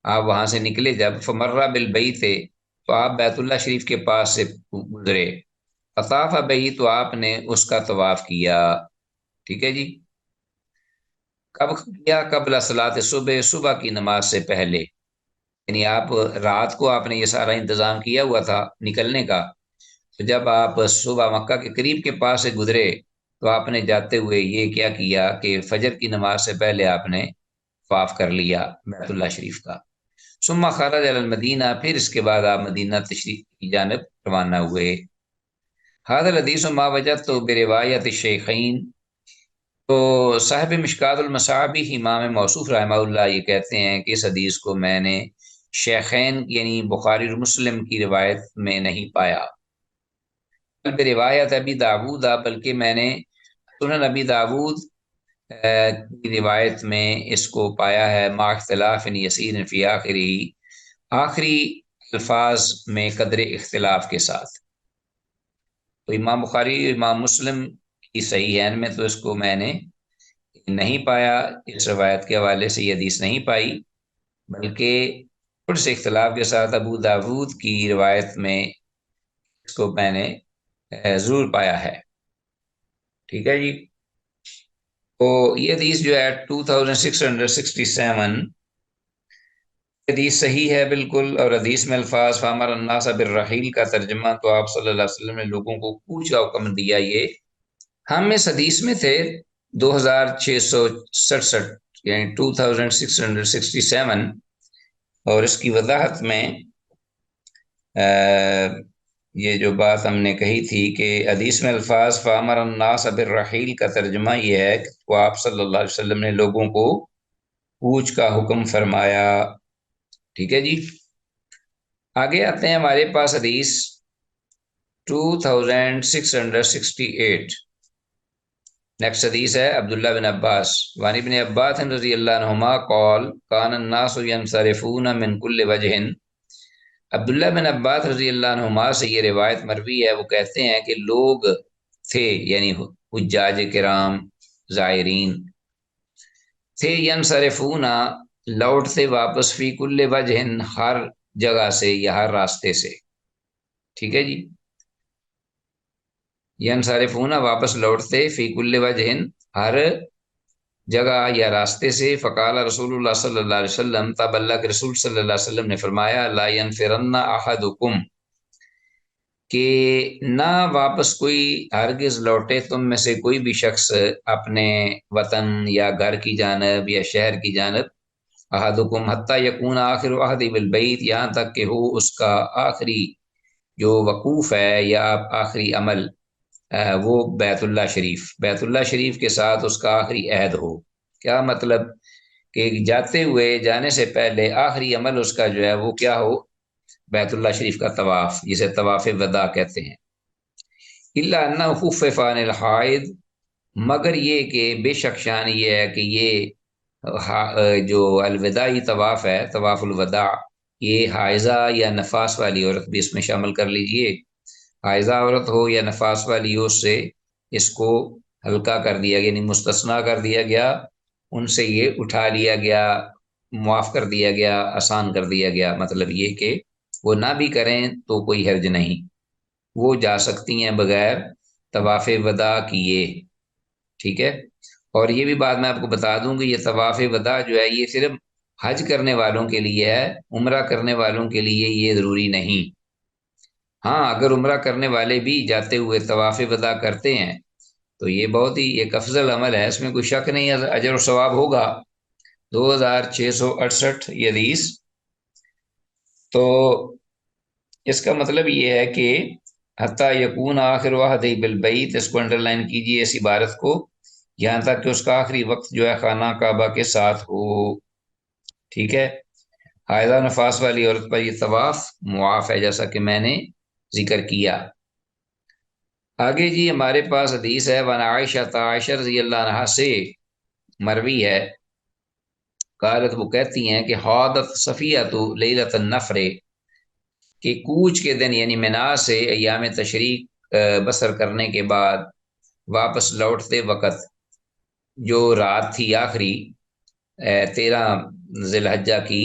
آپ وہاں سے نکلے جب، فمرہ بالبیت، تو آپ بیت اللہ شریف کے پاس سے گزرے، فطاف بہی، تو آپ نے اس کا طواف کیا، ٹھیک ہے جی۔ کب کیا؟ قبل صلاۃ صبح، صبح کی نماز سے پہلے، یعنی آپ رات کو آپ نے یہ سارا انتظام کیا ہوا تھا نکلنے کا، تو جب آپ صبح مکہ کے قریب کے پاس سے گزرے تو آپ نے جاتے ہوئے یہ کیا کیا کہ فجر کی نماز سے پہلے آپ نے طواف کر لیا بیت اللہ شریف کا۔ ثم خرج علی المدینہ، پھر اس کے بعد آپ مدینہ تشریف کی جانب روانہ ہوئے۔ هذا الحدیث ما وجدت بروایت الشیخین، تو صاحب مشکات المصابیح امام موصوف رحمہ اللہ یہ کہتے ہیں کہ اس حدیث کو میں نے شیخین یعنی بخاری اور مسلم کی روایت میں نہیں پایا، بلکہ روایت ابی داود، بلکہ میں نے سنن ابی داود کی روایت میں اس کو پایا ہے، ما اختلاف یسیر فی آخری، آخری الفاظ میں قدر اختلاف کے ساتھ۔ تو امام بخاری امام مسلم کی صحیحین میں تو اس کو میں نے نہیں پایا، اس روایت کے حوالے سے یہ حدیث نہیں پائی، بلکہ تھوڑے سے اختلاف کے ساتھ ابو داود کی روایت میں اس کو میں نے ضرور پایا ہے، ٹھیک ہے جی۔ تو یہ حدیث جو ہے 2667 حدیث صحیح ہے بالکل، اور حدیث میں الفاظ فامر الناس بالرحیل کا ترجمہ تو آپ صلی اللہ علیہ وسلم نے لوگوں کو کوچ کا حکم دیا۔ یہ ہم اس حدیث میں تھے 2667، یعنی 2667، اور اس کی وضاحت میں یہ جو بات ہم نے کہی تھی کہ حدیث میں الفاظ فامر الناس بالرحیل کا ترجمہ یہ ہے کہ وہ آپ صلی اللہ علیہ وسلم نے لوگوں کو کوچ کا حکم فرمایا۔ ٹھیک ہے جی، آگے آتے ہیں ہمارے پاس حدیث 2668۔ نیکسٹ حدیث ہے عبداللہ بن عباس، وعن ابن عباس رضی اللہ عنہما قال کان الناس ينصرفون من كل وجہ۔ عبداللہ بن عباس رضی اللہ عنہما سے یہ روایت مروی ہے، وہ کہتے ہیں کہ لوگ تھے، یعنی حجاج کرام، زائرین تھے، ینصرفون لوٹتے واپس، فی کل وجہ ہر جگہ سے یا ہر راستے سے۔ ٹھیک ہے جی، ینصرفون واپس لوٹتے، فی کل وجہ ہر جگہ یا راستے سے۔ فقال رسول اللہ صلی اللہ علیہ وسلم، تب اللہ کے رسول صلی اللہ علیہ وسلم نے فرمایا، لا ینفرن احدکم، کہ نہ واپس کوئی ہرگز لوٹے تم میں سے کوئی بھی شخص اپنے وطن یا گھر کی جانب یا شہر کی جانب، احدکم حتی یکون آخر عہدی بالبیت، یہاں تک کہ ہو اس کا آخری جو وقوف ہے یا آخری عمل وہ بیت اللہ شریف، بیت اللہ شریف کے ساتھ اس کا آخری عہد ہو۔ کیا مطلب کہ جاتے ہوئے، جانے سے پہلے آخری عمل اس کا جو ہے وہ کیا ہو، بیت اللہ شریف کا طواف، جسے طواف وداع کہتے ہیں۔ الا انہ خفف عن الحائض، مگر یہ کہ بے شک شان یہ ہے کہ یہ جو الوداعی طواف ہے، طواف الوداع، یہ حائضہ یا نفاس والی عورت بھی اس میں شامل کر لیجئے۔ حائضہ عورت ہو یا نفاس والی ہو، اس سے اس کو ہلکا کر دیا گیا، یعنی مستثنا کر دیا گیا، ان سے یہ اٹھا لیا گیا، معاف کر دیا گیا، آسان کر دیا گیا۔ مطلب یہ کہ وہ نہ بھی کریں تو کوئی حرج نہیں، وہ جا سکتی ہیں بغیر طواف وداع کیے۔ ٹھیک ہے، اور یہ بھی بات میں آپ کو بتا دوں کہ یہ طواف وداع جو ہے یہ صرف حج کرنے والوں کے لیے ہے، عمرہ کرنے والوں کے لیے یہ ضروری نہیں۔ ہاں، اگر عمرہ کرنے والے بھی جاتے ہوئے طواف وداع کرتے ہیں تو یہ بہت ہی ایک افضل عمل ہے، اس میں کوئی شک نہیں ہے، اجر و ثواب ہوگا۔ 2668 یہ حدیث، تو اس کا مطلب یہ ہے کہ حتیٰ یکون آخر واحد بالبیت، اس کو انڈر لائن کیجیے اس عبارت کو، یہاں تک کہ اس کا آخری وقت جو ہے خانہ کعبہ کے ساتھ ہو۔ ٹھیک ہے، حائضہ نفاس والی عورت پر یہ طواف معاف ہے، جیسا کہ میں نے ذکر کیا۔ آگے جی ہمارے پاس حدیث ہے، وعن عائشہ، عائشہ رضی اللہ عنہا سے مروی ہے، قالت، وہ کہتی ہیں کہ حادت صفیہ تو لیلۃ النفر، کہ کوچ کے دن یعنی منا سے ایام تشریق بسر کرنے کے بعد واپس لوٹتے وقت جو رات تھی آخری 13 ذی الحجہ کی،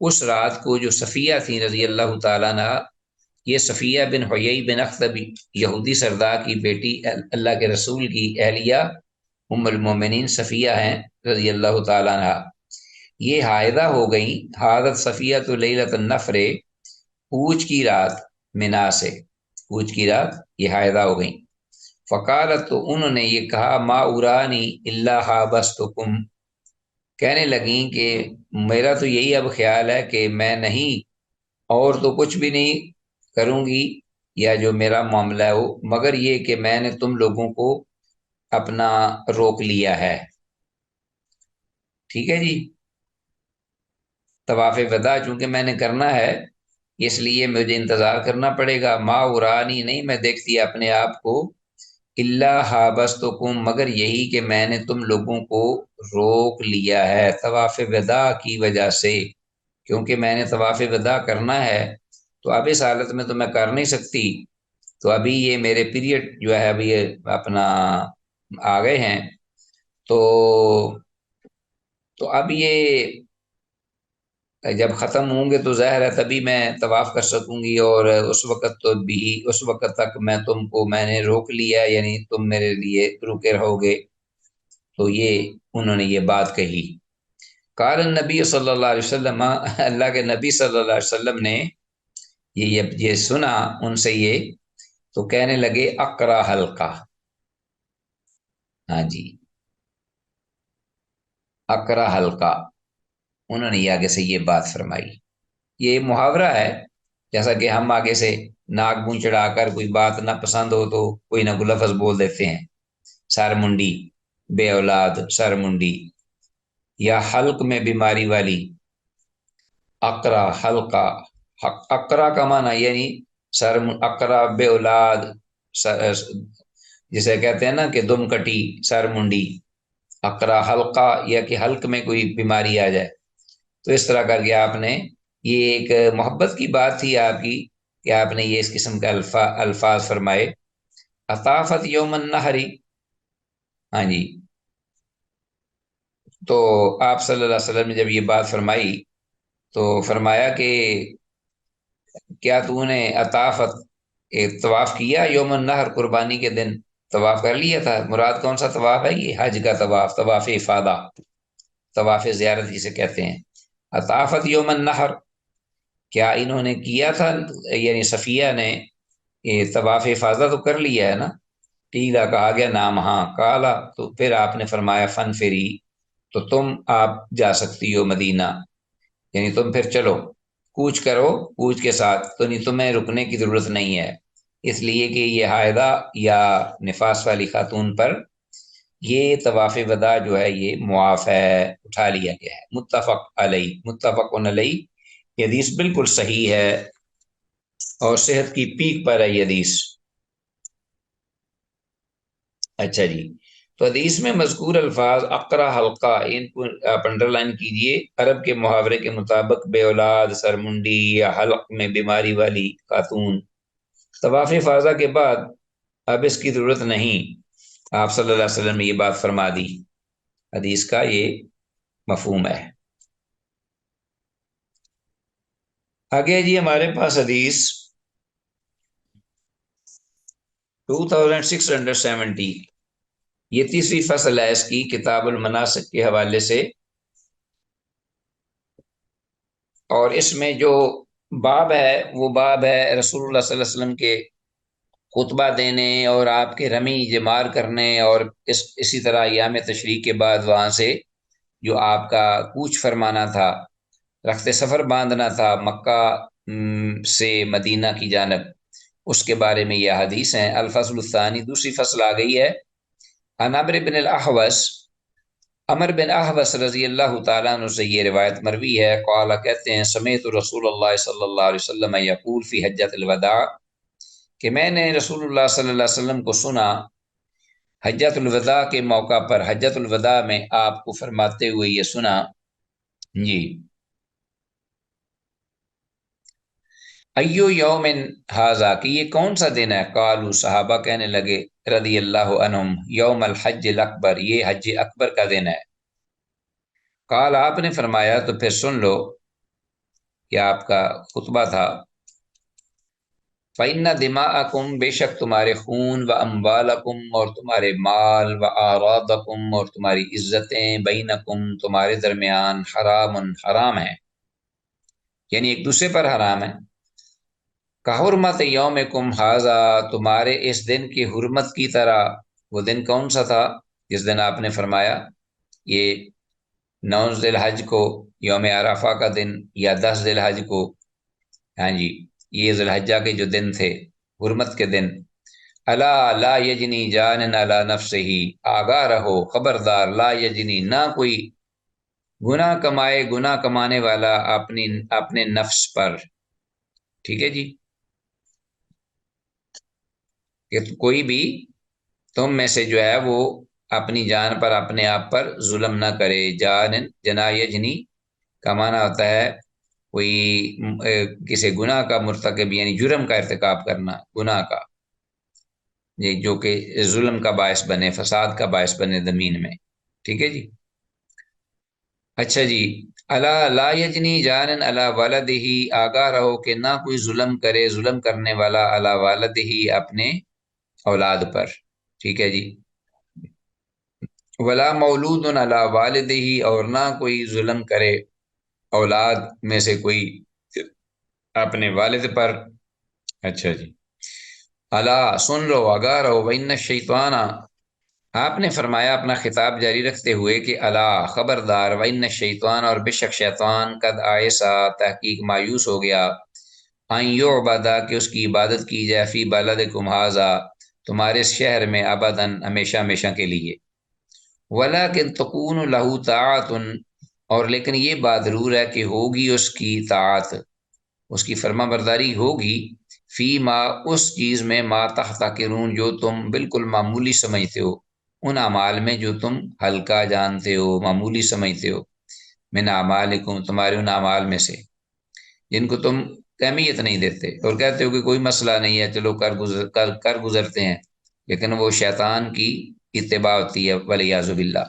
اس رات کو جو صفیہ تھی رضی اللہ تعالیٰ عنہ، یہ صفیہ بن حیی بن اخطب یہودی سردار کی بیٹی، اللہ کے رسول کی اہلیہ ام المومنین صفیہ ہیں رضی اللہ تعالیٰ عنہ، یہ حائدہ ہو گئیں۔ حادت صفیہ تو لیلۃ النفر، کوچ کی رات منا سے، کوچ کی رات یہ حائدہ ہو گئیں۔ فقالت، تو انہوں نے یہ کہا، ما ارانی الا حابستکم، کہنے لگیں کہ میرا تو یہی اب خیال ہے کہ میں نہیں اور تو کچھ بھی نہیں کروں گی، یا جو میرا معاملہ ہے وہ، مگر یہ کہ میں نے تم لوگوں کو اپنا روک لیا ہے۔ ٹھیک ہے جی، طواف وداع چونکہ میں نے کرنا ہے اس لیے مجھے انتظار کرنا پڑے گا۔ ما ارانی، نہیں میں دیکھتی اپنے آپ کو، الا حابستکم، مگر یہی کہ میں نے تم لوگوں کو روک لیا ہے طواف وداع کی وجہ سے، کیونکہ میں نے طواف وداع کرنا ہے، تو اب اس حالت میں تو میں کر نہیں سکتی، تو ابھی یہ میرے پیریڈ جو ہے ابھی اپنا آ گئے ہیں، تو اب یہ جب ختم ہوں گے تو ظاہر ہے تبھی میں طواف کر سکوں گی، اور اس وقت تو بھی، اس وقت تک میں نے روک لیا، یعنی تم میرے لیے رکے رہو گے۔ تو یہ انہوں نے یہ بات کہی۔ قال النبی صلی اللہ علیہ وسلم، اللہ کے نبی صلی اللہ علیہ وسلم نے یہ سنا ان سے یہ، تو کہنے لگے اقرا حلقہ، ہاں جی اقرا حلقہ، انہوں نے یہ آگے سے یہ بات فرمائی۔ یہ محاورہ ہے، جیسا کہ ہم آگے سے ناک منہ چڑھا کر کوئی بات نہ پسند ہو تو کوئی نہ کوئی لفظ بول دیتے ہیں، سر منڈی، بے اولاد، سر منڈی، یا حلق میں بیماری والی، اقرا حلقہ، اقرا کا معنی یعنی اقرا بے اولاد، جسے کہتے ہیں نا کہ دم کٹی، سر منڈی، اقرا حلقہ، یا کہ حلق میں کوئی بیماری آ جائے۔ تو اس طرح کر کے آپ نے، یہ ایک محبت کی بات تھی آپ کی کہ آپ نے یہ اس قسم کے الفاظ فرمائے۔ اطافت یوم النحری، ہاں جی، تو آپ صلی اللہ علیہ وسلم نے جب یہ بات فرمائی تو فرمایا کہ کیا تو نے اطافت طواف کیا یوم النحر، قربانی کے دن طواف کر لیا تھا؟ مراد کون سا طواف ہے؟ یہ حج کا طواف، طواف افادہ، طواف زیارت جسے کہتے ہیں۔ اطافت یوم النحر، کیا انہوں نے کیا تھا، یعنی صفیہ نے یہ طواف افاضہ تو کر لیا ہے نا؟ ٹیلا کہا گیا نام، ہاں، کالا، تو پھر آپ نے فرمایا فن فری، تو تم آپ جا سکتی ہو مدینہ، یعنی تم پھر چلو، کوچ کرو، کوچ کے ساتھ، تو نہیں تمہیں رکنے کی ضرورت نہیں ہے، اس لیے کہ یہ حائضہ یا نفاس والی خاتون پر یہ طواف وداع جو ہے یہ معاف ہے، اٹھا لیا گیا ہے۔ متفق علیہ، متفق علیہ، یہ حدیث بالکل صحیح ہے اور صحت کی پیک پر ہے یہ حدیث۔ اچھا جی، تو حدیث میں مذکور الفاظ اقرا حلقہ، ان کو آپ انڈر لائن کیجئے۔ عرب کے محاورے کے مطابق بے اولاد، سرمنڈی یا حلق میں بیماری والی خاتون، طواف فاضہ کے بعد اب اس کی ضرورت نہیں، آپ صلی اللہ علیہ وسلم نے یہ بات فرما دی۔ حدیث کا یہ مفہوم ہے۔ آگے جی ہمارے پاس حدیث 2670، یہ تیسری فصل ہے اس کی کتاب المناسک کے حوالے سے، اور اس میں جو باب ہے وہ باب ہے رسول اللہ صلی اللہ علیہ وسلم کے خطبہ دینے اور آپ کے رمی جمار کرنے، اور اسی طرح ایام تشریق کے بعد وہاں سے جو آپ کا کوچ فرمانا تھا، رخت سفر باندھنا تھا مکہ سے مدینہ کی جانب، اس کے بارے میں یہ حدیث ہیں۔ الفصل الثانی، دوسری فصل آ گئی ہے۔ عن عمرو بن الاحوص، عمر بن احوص رضی اللہ تعالیٰ عنہ سے یہ روایت مروی ہے، قال، کہتے ہیں، سمعت رسول اللہ صلی اللہ علیہ وسلم یقول فی حجۃ الوداع، کہ میں نے رسول اللہ صلی اللہ علیہ وسلم کو سنا حجۃ الوداع کے موقع پر، حجۃ الوداع میں آپ کو فرماتے ہوئے یہ سنا جی، ایو یوم ھذا، کہ یہ کون سا دن ہے؟ قالوا، صحابہ کہنے لگے رضی اللہ عنہم، یوم الحج الاکبر، یہ حج اکبر کا دن ہے۔ قال، آپ نے فرمایا، تو پھر سن لو، یہ آپ کا خطبہ تھا، فَإِنَّ دِمَاءَكُمْ، بے شک تمہارے خون، وَأَمْوَالَكُمْ، اور تمہارے مال، وَأَعْرَاضَكُمْ، اور تمہاری عزتیں، بَيْنَكُمْ، تمہارے درمیان، حرام، حرام ہیں، یعنی ایک دوسرے پر حرام ہے۔ کحرمت یومکم ھذا، تمہارے اس دن کی حرمت کی طرح۔ وہ دن کون سا تھا جس دن آپ نے فرمایا یہ 9 ذی الحج کو، یوم عرفہ کا دن، یا 10 ذی الحج کو، ہاں جی، یہ ذی الحجہ کے جو دن تھے حرمت کے دن۔ الا لا یجنی جان علی نفسہ، آگاہ رہو، خبردار، لا یجنی، نہ کوئی گناہ کمائے، گناہ کمانے والا اپنے نفس پر، ٹھیک ہے جی، کہ کوئی بھی تم میں سے جو ہے وہ اپنی جان پر، اپنے آپ پر ظلم نہ کرے۔ جنا یجنی کا معنی ہوتا ہے کوئی کسی گناہ کا مرتکب، یعنی جرم کا ارتکاب کرنا، گناہ کا، جو کہ ظلم کا باعث بنے، فساد کا باعث بنے زمین میں، ٹھیک ہے جی۔ اچھا جی، الا لا یجنی جان علی والدہ، آگاہ رہو کہ نہ کوئی ظلم کرے، ظلم کرنے والا، علی والدہ، اپنے اولاد پر، ٹھیک ہے جی۔ ولا مولود علی والدہ، اور نہ کوئی ظلم کرے اولاد میں سے کوئی اپنے والد پر۔ اچھا جی، الا سن لو، آگاہ رہو، وَإِنَّ الشَّيْطَانَ، آپ نے فرمایا اپنا خطاب جاری رکھتے ہوئے کہ الا خبردار، وَإِنَّ الشَّيْطَانَ، اور بے شک شیطان، قد آئسا تحقیق مایوس ہو گیا، ان یعبدا، کہ اس کی عبادت کی جائے، فی بلدکم ھذا، تمہارے اس شہر میں، ابداً، ہمیشہ ہمیشہ کے لیے، ولیکن تکون لہ طاعت، اور لیکن یہ بات ضرور ہے کہ ہوگی اس کی طاعت، اس کی فرما برداری ہوگی، فی ما، اس چیز میں، ما تحتقرون، جو تم بالکل معمولی سمجھتے ہو، ان اعمال میں جو تم ہلکا جانتے ہو، معمولی سمجھتے ہو، من اعمالکم، تمہارے ان اعمال میں سے جن کو تم اہمیت نہیں دیتے اور کہتے ہو کہ کوئی مسئلہ نہیں ہے، چلو کر گزرتے ہیں، لیکن وہ شیطان کی اتباع ہوتی ہے، ولیعذ باللہ۔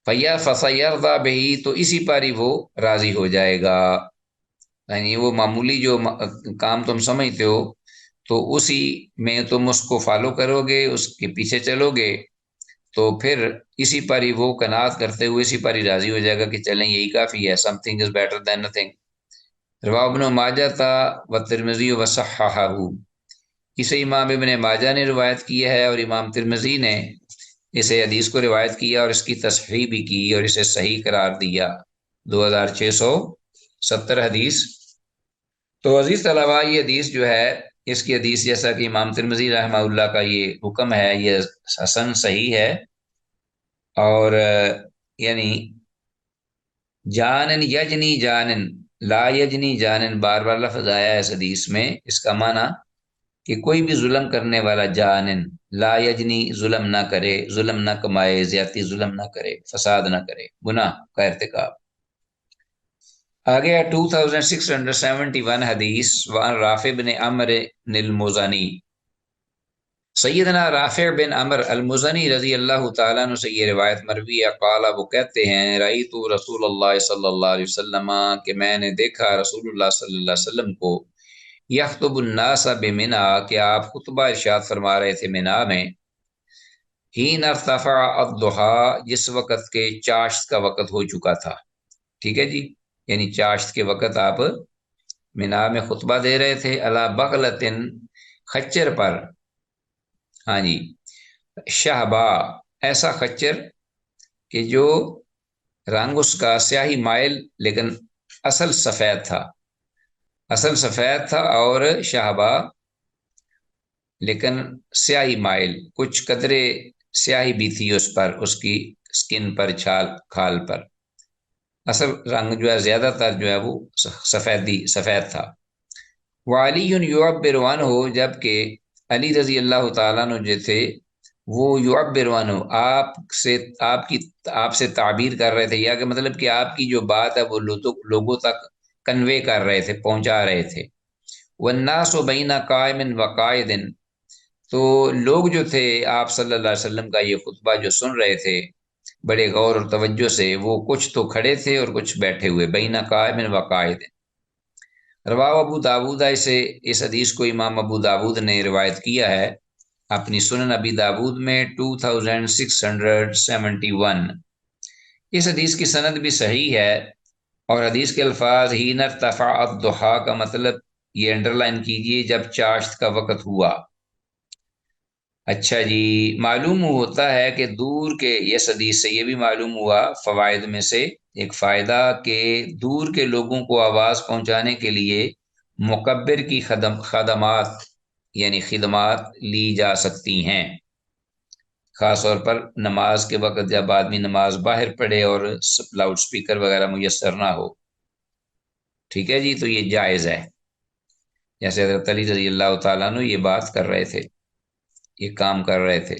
فیا فسیرضا بہی، تو اسی پر ہی وہ راضی ہو جائے گا، یعنی وہ معمولی جو کام تم سمجھتے ہو تو اسی میں تم اس کو فالو کرو گے، اس کے پیچھے چلو گے، تو پھر اسی پر ہی وہ قناعت کرتے ہوئے اسی پر ہی راضی ہو جائے گا کہ چلیں یہی کافی ہے، something is better than nothing. رواہ ابن ماجہ تھا و ترمذی و صححہ، اسے امام ابن ماجہ نے روایت کیا ہے اور امام ترمذی نے اسے حدیث کو روایت کیا اور اس کی تصحیح بھی کی اور اسے صحیح قرار دیا، 2670 حدیث۔ تو عزیز طلباء، یہ حدیث جو ہے، اس کی حدیث جیسا کہ امام ترمذی رحمہ اللہ کا یہ حکم ہے، یہ حسن صحیح ہے، اور یعنی جانن یجنی جانن، لا یجنی جانن، بار بار لفظ آیا ہے اس حدیث میں، اس کا معنی کہ کوئی بھی ظلم کرنے والا، جانن، لا یجنی، ظلم نہ کرے، ظلم نہ کمائے، زیادتی ظلم نہ کرے، فساد نہ کرے، گناہ کا ارتکاب۔ آگے 2671 حدیث، وعن رافع بن عمر المزنی، سیدنا رافع بن عمر المزنی رضی اللہ تعالیٰ عنہ سے یہ روایت مروی ہے، قال، وہ کہتے ہیں، رأیت رسول اللہ صلی اللہ علیہ وسلم، کہ میں نے دیکھا رسول اللہ صلی اللہ علیہ وسلم کو، یخطب الناس بمنا، کہ آپ خطبہ ارشاد فرما رہے تھے منا میں، حین ارتفع الضحیٰ، جس وقت کے چاشت کا وقت ہو چکا تھا، ٹھیک ہے جی، یعنی چاشت کے وقت آپ منا میں خطبہ دے رہے تھے، علی بغلۃ، خچر پر، ہاں جی، شہبا، ایسا خچر کہ جو رنگ اس کا سیاہی مائل لیکن اصل سفید تھا، اصل سفید تھا، اور شہبا لیکن سیاہی مائل، کچھ قطرے سیاہی بھی تھی اس پر، اس کی سکن پر، چھال کھال پر، اصل رنگ جو ہے زیادہ تر جو ہے وہ سفید تھا۔ وعلی یعبر عنہ، جب کہ علی رضی اللہ تعالیٰ عنہ جو تھے وہ یعبر عنہ، آپ سے تعبیر کر رہے تھے، یا کہ مطلب کہ آپ کی جو بات ہے وہ لوگوں تک کنوے کر رہے تھے، پہنچا رہے تھے۔ والناس بین قائم وقائد، تو لوگ جو تھے آپ صلی اللہ علیہ وسلم کا یہ خطبہ جو سن رہے تھے بڑے غور اور توجہ سے، وہ کچھ تو کھڑے تھے اور کچھ بیٹھے ہوئے، بین قائم وقائد۔ رواہ ابو داود، اس حدیث کو امام ابو داود نے روایت کیا ہے اپنی سنن ابی داود میں 2671۔ اس حدیث کی سند بھی صحیح ہے، اور حدیث کے الفاظ، حین ارتفع الضحیٰ کا مطلب یہ انڈر لائن کیجئے، جب چاشت کا وقت ہوا۔ اچھا جی، معلوم ہوتا ہے کہ دور کے، اس حدیث سے یہ بھی معلوم ہوا فوائد میں سے ایک فائدہ، کہ دور کے لوگوں کو آواز پہنچانے کے لیے مکبر کی خدمات یعنی خدمات لی جا سکتی ہیں، خاص طور پر نماز کے وقت جب آدمی نماز باہر پڑھے اور لاؤڈ سپیکر وغیرہ میسر نہ ہو، ٹھیک ہے جی، تو یہ جائز ہے، جیسے حضرت علی رضی اللہ تعالیٰ عنہ یہ بات کر رہے تھے، یہ کام کر رہے تھے۔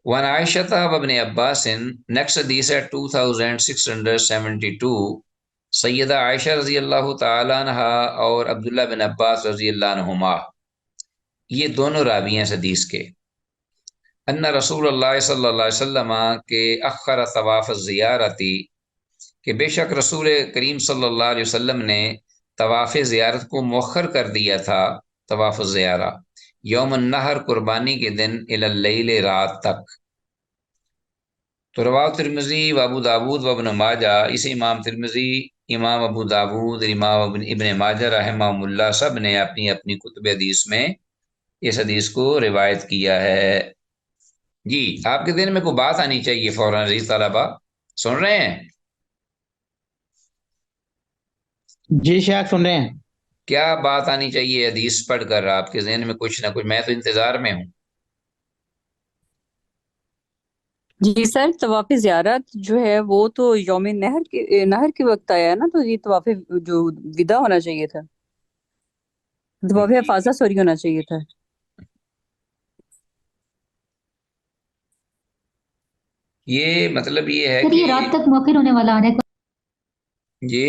وعن عائشہ وابن عباس، نیکسٹ حدیث ہے 2672، سیدہ عائشہ رضی اللہ تعالیٰ عنہ اور عبداللہ بن عباس رضی اللہ عنہما، یہ دونوں راوی ہیں اس حدیث کے، ان رسول اللہ صلی اللہ علیہ وسلم کے اخر طواف الزیارتی، کہ بے شک رسول کریم صلی اللہ علیہ وسلم نے طواف زیارت کو مؤخر کر دیا تھا، طواف الزیارہ، یوم النحر، قربانی کے دن، الی اللیل، رات تک، تو رواہ ترمذی و ابو داود و ابن ماجہ، اسے امام ترمذی، امام ابو داود، امام ابن ماجہ رحمہ اللہ سب نے اپنی اپنی کتب حدیث میں اس حدیث کو روایت کیا ہے۔ جی آپ کے دن میں کوئی بات آنی چاہیے فوراً، عزیز طلبہ سن رہے ہیں؟ جی شیخ سن رہے ہیں۔ کیا بات آنی چاہیے حدیث پڑھ کر آپ کے ذہن میں؟ کچھ نہ کچھ، میں تو انتظار میں ہوں۔ جی سر، طواف زیارت جو ہے وہ تو یوم نہر کے وقت آیا ہے نا، تو یہ طواف جو ودا ہونا چاہیے تھا، طواف افاضہ سوری ہونا چاہیے تھا۔ یہ مطلب یہ ہے سر کہ یہ رات تک مؤخر ہونے والا آ رہا ہے جی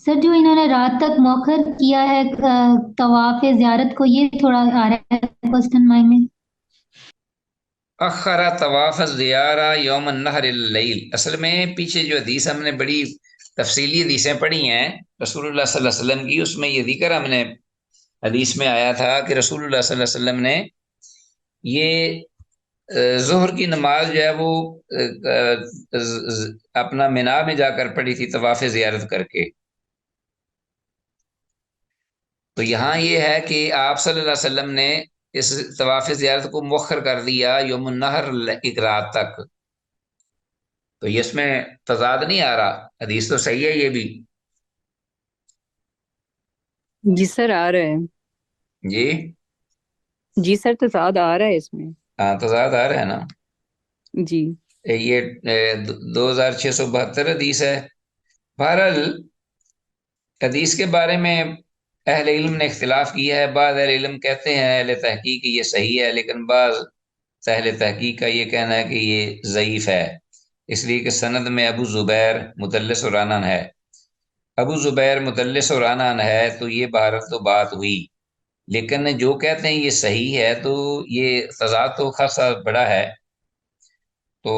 سر، جو انہوں نے رات تک مؤخر کیا ہے طواف زیارت کو، یہ تھوڑا آ رہا ہے کوسچن مائنڈ میں۔ اخرا طواف زیارہ یوم النحر اللیل، اصل میں پیچھے جو حدیث ہم نے بڑی تفصیلی حدیثیں پڑھی ہیں رسول اللہ صلی اللہ علیہ وسلم کی، اس میں یہ ذکر ہم نے حدیث میں آیا تھا کہ رسول اللہ صلی اللہ علیہ وسلم نے یہ ظہر کی نماز جو ہے وہ اپنا مینا میں جا کر پڑھی تھی طواف زیارت کر کے۔ تو یہاں یہ ہے کہ آپ صلی اللہ علیہ وسلم نے اس طواف زیارت کو مؤخر کر دیا یوم النحر ایک رات تک، تو یہ اس میں تضاد نہیں آ رہا؟ حدیث تو صحیح ہے یہ بھی۔ جی سر آ رہا ہے، جی جی سر تضاد آ رہا ہے اس میں۔ ہاں تضاد آ رہا ہے نا۔ جی یہ 2672 حدیث ہے۔ بہرحال حدیث کے بارے میں اہل علم نے اختلاف کیا ہے۔ بعض اہل علم کہتے ہیں، اہل تحقیق یہ صحیح ہے، لیکن بعض اہل تحقیق کا یہ کہنا ہے کہ یہ ضعیف ہے، اس لیے کہ سند میں ابو زبیر مدلس اور عنان ہے۔ ابو زبیر مدلس اور عنان ہے تو یہ بہرحال تو بات ہوئی، لیکن جو کہتے ہیں یہ صحیح ہے تو یہ تضاد تو خاصا بڑا ہے۔ تو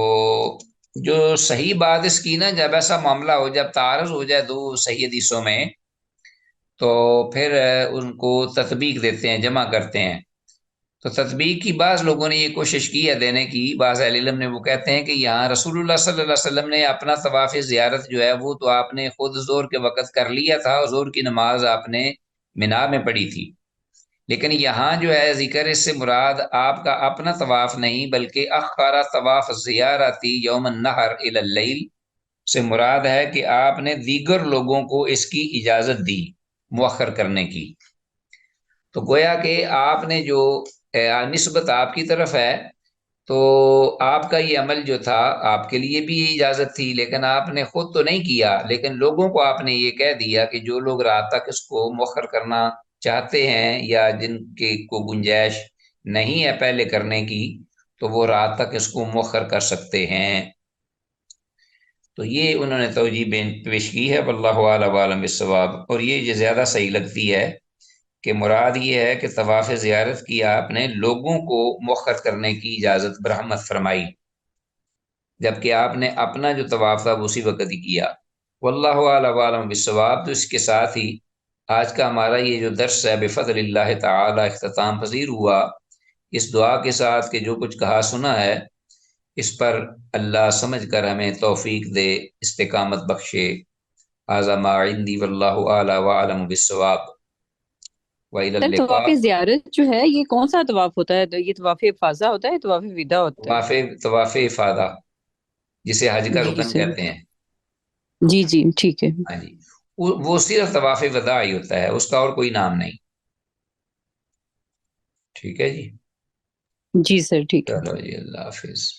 جو صحیح بات اس کی نا، جب ایسا معاملہ ہو، جب تعارض ہو جائے دو صحیح حدیثوں میں، تو پھر ان کو تطبیق دیتے ہیں، جمع کرتے ہیں۔ تو تطبیق کی بعض لوگوں نے یہ کوشش کی ہے دینے کی، بعض اہل علم نے، وہ کہتے ہیں کہ یہاں رسول اللہ صلی اللہ علیہ وسلم نے اپنا طواف زیارت جو ہے وہ تو آپ نے خود ظہر کے وقت کر لیا تھا، ظہر کی نماز آپ نے مینا میں پڑھی تھی، لیکن یہاں جو ہے ذکر اس سے مراد آپ کا اپنا طواف نہیں بلکہ اخرا طواف زیارتی یوم النحر الی اللیل سے مراد ہے کہ آپ نے دیگر لوگوں کو اس کی اجازت دی مؤخر کرنے کی۔ تو گویا کہ آپ نے جو نسبت آپ کی طرف ہے، تو آپ کا یہ عمل جو تھا آپ کے لیے بھی یہ اجازت تھی، لیکن آپ نے خود تو نہیں کیا، لیکن لوگوں کو آپ نے یہ کہہ دیا کہ جو لوگ رات تک اس کو مؤخر کرنا چاہتے ہیں یا جن کے کو گنجائش نہیں ہے پہلے کرنے کی، تو وہ رات تک اس کو مؤخر کر سکتے ہیں۔ تو یہ انہوں نے توجیہ پیش کی ہے، واللہ اعلم عالم بالصواب، اور یہ زیادہ صحیح لگتی ہے کہ مراد یہ ہے کہ طواف زیارت کی آپ نے لوگوں کو مؤخر کرنے کی اجازت برحمت فرمائی، جبکہ آپ نے اپنا جو طواف تھا وہ اسی وقت ہی کیا۔ واللہ اعلم عالم بالصواب۔ تو اس کے ساتھ ہی آج کا ہمارا یہ جو درس ہے بفضل اللہ تعالی اختتام پذیر ہوا، اس دعا کے ساتھ کہ جو کچھ کہا سنا ہے اس پر اللہ سمجھ کر ہمیں توفیق دے، استقامت بخشے۔ ھذا ما عندی واللہ اعلی وعلم بالصواب، وإلی سر طواف اللقاء۔ زیارت جو ہے یہ کون سا طواف ہوتا ہے؟ یہ طواف افاضہ ہوتا ہے، طواف ودا ہوتا طواف افادہ جسے حج کا ہے؟ جی رکن سر، کہتے ہیں۔ جی جی ٹھیک ہے۔ ہاں جی، وہ صرف طواف وداع ہی ہوتا ہے، اس کا اور کوئی نام نہیں۔ ٹھیک ہے جی، جی سر ٹھیک ہے۔ چلو جی، اللہ حافظ۔